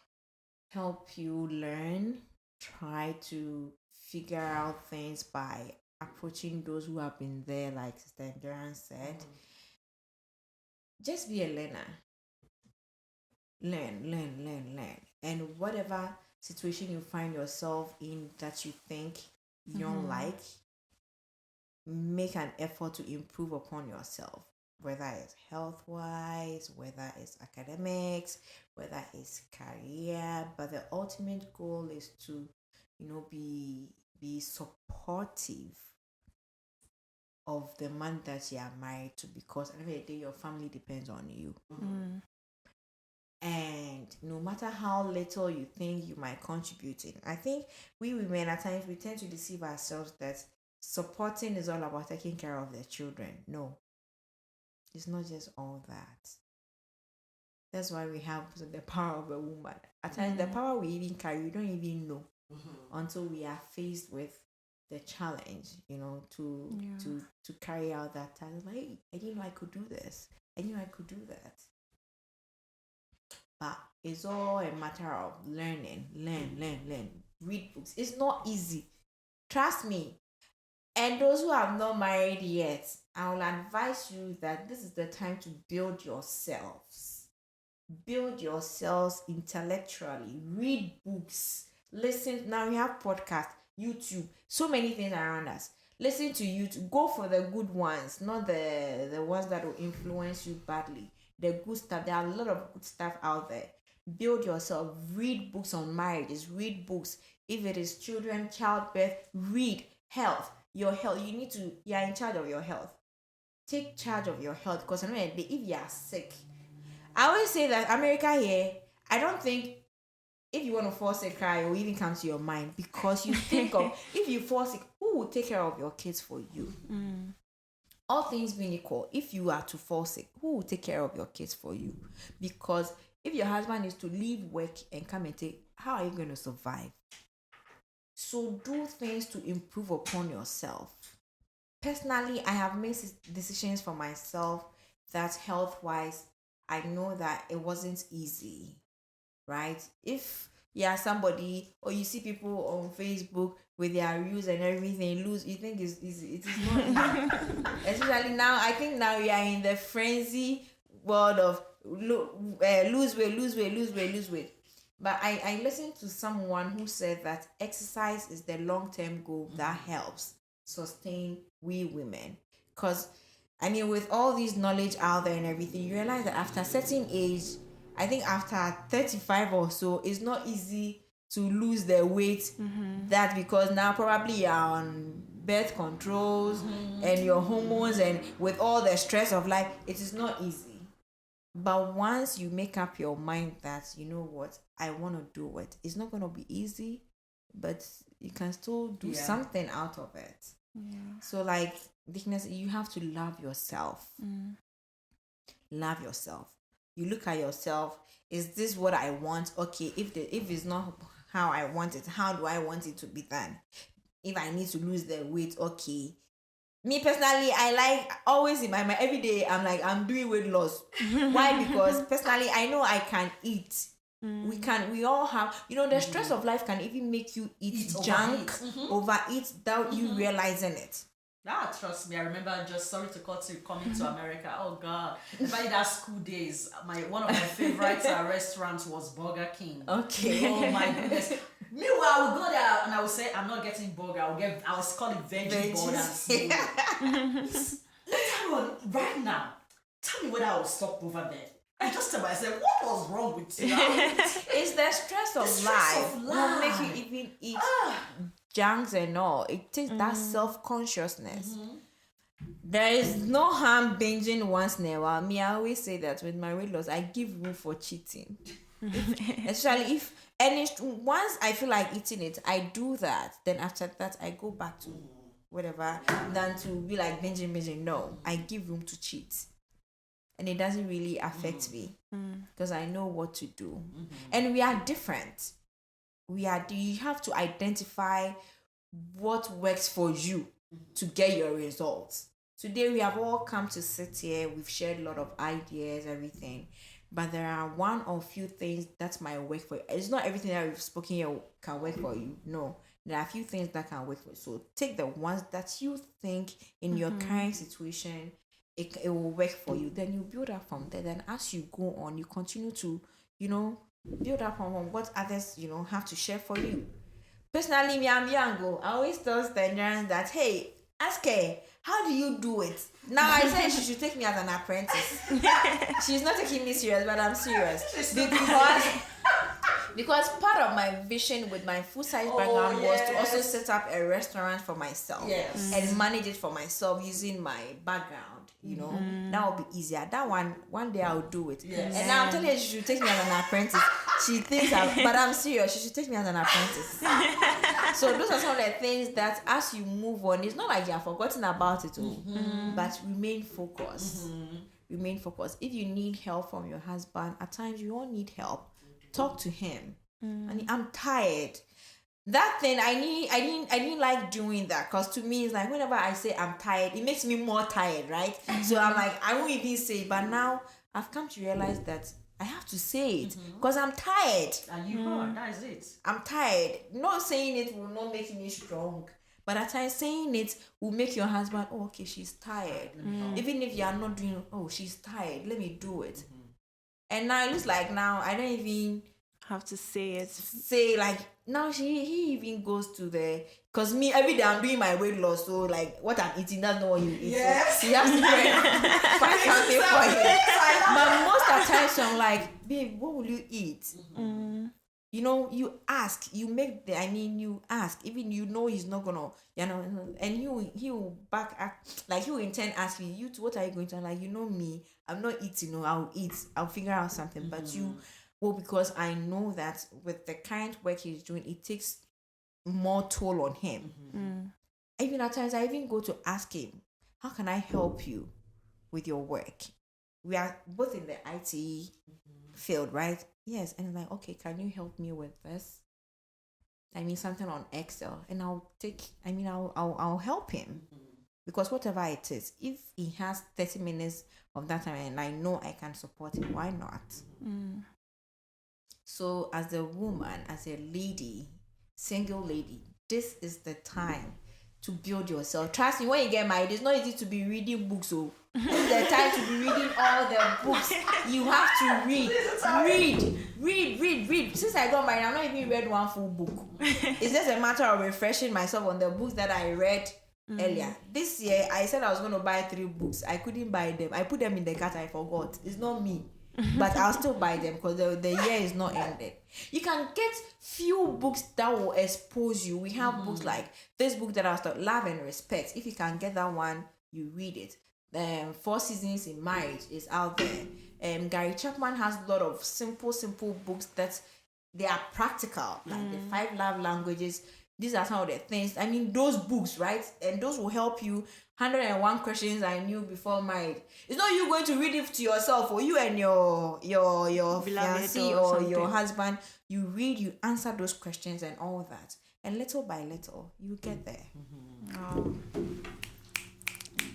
help you learn, try to figure out things by approaching those who have been there, like Sister Endurance said. Just be a learner. Learn. And whatever situation you find yourself in that you think you don't like, make an effort to improve upon yourself, whether it's health-wise, whether it's academics, whether it's career. But the ultimate goal is to, be supportive of the man that you are married to, because at the end of the day, your family depends on you. And no matter how little you think you might contribute in, I think we women at times we tend to deceive ourselves that supporting is all about taking care of their children. No, it's not just all that. That's why we have the power of a woman. At times, the power we even carry, we don't even know until we are faced with the challenge, to carry out that task. Like, hey, I didn't know I could do this. I knew I could do that. But it's all a matter of learning. Learn. Read books. It's not easy. Trust me. And those who have not married yet, I will advise you that this is the time to build yourselves. Build yourselves intellectually. Read books. Listen. Now we have podcasts, YouTube, so many things around us. Listen to YouTube. Go for the good ones, not the ones that will influence you badly. The good stuff. There are a lot of good stuff out there. Build yourself. Read books on marriages. Read books. If it is children, childbirth, read. Health. Your health. You are in charge of your health. Take charge of your health, because if you are sick, I always say that America here, I don't think if you want to fall sick, cry or even come to your mind, because you think of if you fall sick, who will take care of your kids for you? All things being equal, if you are to fall sick, who will take care of your kids for you? Because if your husband is to leave work and come and take, how are you going to survive? So do things to improve upon yourself. Personally, I have made decisions for myself that health-wise, I know that it wasn't easy, right? If yeah, somebody, or you see people on Facebook with their reels and everything, lose, you think it is not easy. Especially now, I think now we are in the frenzy world of lose weight, lose weight, lose weight, lose weight. But I listened to someone who said that exercise is the long-term goal that helps sustain we women. Because, I mean, with all this knowledge out there and everything, you realize that after a certain age, I think after 35 or so, it's not easy to lose the weight that, because now probably you're on birth controls and your hormones, and with all the stress of life, it is not easy. But once you make up your mind that, you know what, I want to do it, it's not going to be easy, but you can still do something out of it. Yeah. So, like, Dickness, you have to love yourself. Love yourself. You look at yourself, is this what I want? Okay, if it's not how I want it, how do I want it to be done? If I need to lose the weight, okay. Me personally, I like always in my mind every day, I'm doing weight loss. Why? Because personally, I know I can eat. We all have, the stress of life can even make you eat junk, overeat without you realizing it. Trust me, I remember, just sorry to cut you, coming to America. Oh God, especially that school days. One of my favorite restaurants was Burger King. Okay. Oh my goodness. Meanwhile, I would go there and I would say, I'm not getting burger. I was call it veggie burgers. Right now, tell me whether I will stop over there. I just tell myself, what was wrong with you? It's the stress of life. Will make you even eat junks and all. It takes that self-consciousness. There is no harm binging once in a while. Me, I always say that with my weight loss, I give room for cheating. Especially if once I feel like eating it, I do that. Then after that, I go back to whatever, than to be like binging. No, I give room to cheat. And it doesn't really affect me because I know what to do. And we are different. You have to identify what works for you to get your results. Today we have all come to sit here. We've shared a lot of ideas, everything. But there are one or few things that might work for you. It's not everything that we've spoken here can work for you. No. There are a few things that can work for you. So take the ones that you think in your current situation, it will work for you. Then you build up from there. Then as you go on, you continue to, build up on what others, have to share for you. Personally, me, I'm young. I always tell Nigerians that, hey, ask her, how do you do it? Now I said she should take me as an apprentice. She's not taking me serious, but I'm serious. Because part of my vision with my food science background was to also set up a restaurant for myself and manage it for myself using my background. That will be easier. That one day I'll do it. Yes. And now I'm telling her she should take me as an apprentice. She thinks but I'm serious. She should take me as an apprentice. So those are some of the things that as you move on, it's not like you have forgotten about it all, but remain focused. Remain focused. If you need help from your husband, at times you all need help. Talk to him. And I'm tired. That thing I didn't like doing that, because to me it's like whenever I say I'm tired, it makes me more tired, right? So I'm like, I won't even say it, but now I've come to realize that I have to say it because I'm tired. And you are, that is it. I'm tired. Not saying it will not make me strong, but at times saying it will make your husband, oh, okay, she's tired. Even if you are not doing, oh, she's tired, let me do it. And now it looks like now I don't even have to say it. Say like now he even goes to because me every day I'm doing my weight loss, so like what I'm eating, that's not what you eat. Yes. So he has to find something for you. But most of the times I'm like, babe, what will you eat? You ask, you ask, even he's not gonna, and he will back act like he will intend asking you to, what are you going to, like, me, I'm not eating, I'll eat, I'll figure out something, but because I know that with the kind of work he's doing, it takes more toll on him. Even at times I even go to ask him, how can I help you with your work? We are both in the IT field, right? Yes. And I'm like, okay, can you help me with this? Something on Excel, and I'll help him, because whatever it is, if he has 30 minutes of that time and I know I can support him, why not? So as a woman, as a lady, single lady, this is the time to build yourself. Trust me, when you get married, it's not easy to be reading books. So it's the time to be reading all the books. You have to read. Since I got married, I've not even read one full book. It's just a matter of refreshing myself on the books that I read earlier. This year, I said I was going to buy 3 books. I couldn't buy them. I put them in the cart. I forgot. It's not me. But I'll still buy them because the year is not ended. You can get few books that will expose you. We have books like this book that I was taught, Love and Respect. If you can get that one, you read it. 4 Seasons in Marriage is out there. Gary Chapman has a lot of simple books that they are practical, like the 5 love languages. These are some of the things. I mean, those books, right? And those will help you. 101 questions I knew before married. It's not you going to read it to yourself or you and your fiancé or your husband. You read, you answer those questions and all that. And little by little, you get there. Oh.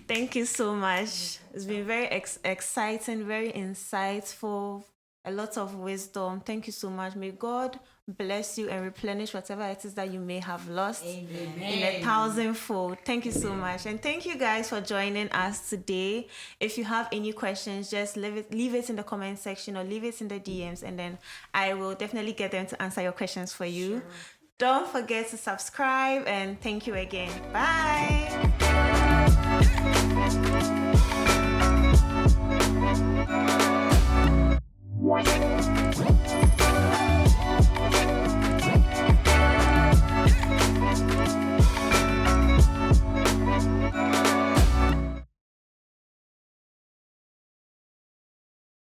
Thank you so much. It's been very exciting, very insightful, a lot of wisdom. Thank you so much. May God bless you and replenish whatever it is that you may have lost. Amen. In 1,000-fold. Thank you so much. And thank you guys for joining us today. If you have any questions, just leave it in the comment section or leave it in the DMs, and then I will definitely get them to answer your questions for you. Sure. Don't forget to subscribe, and thank you again. Bye.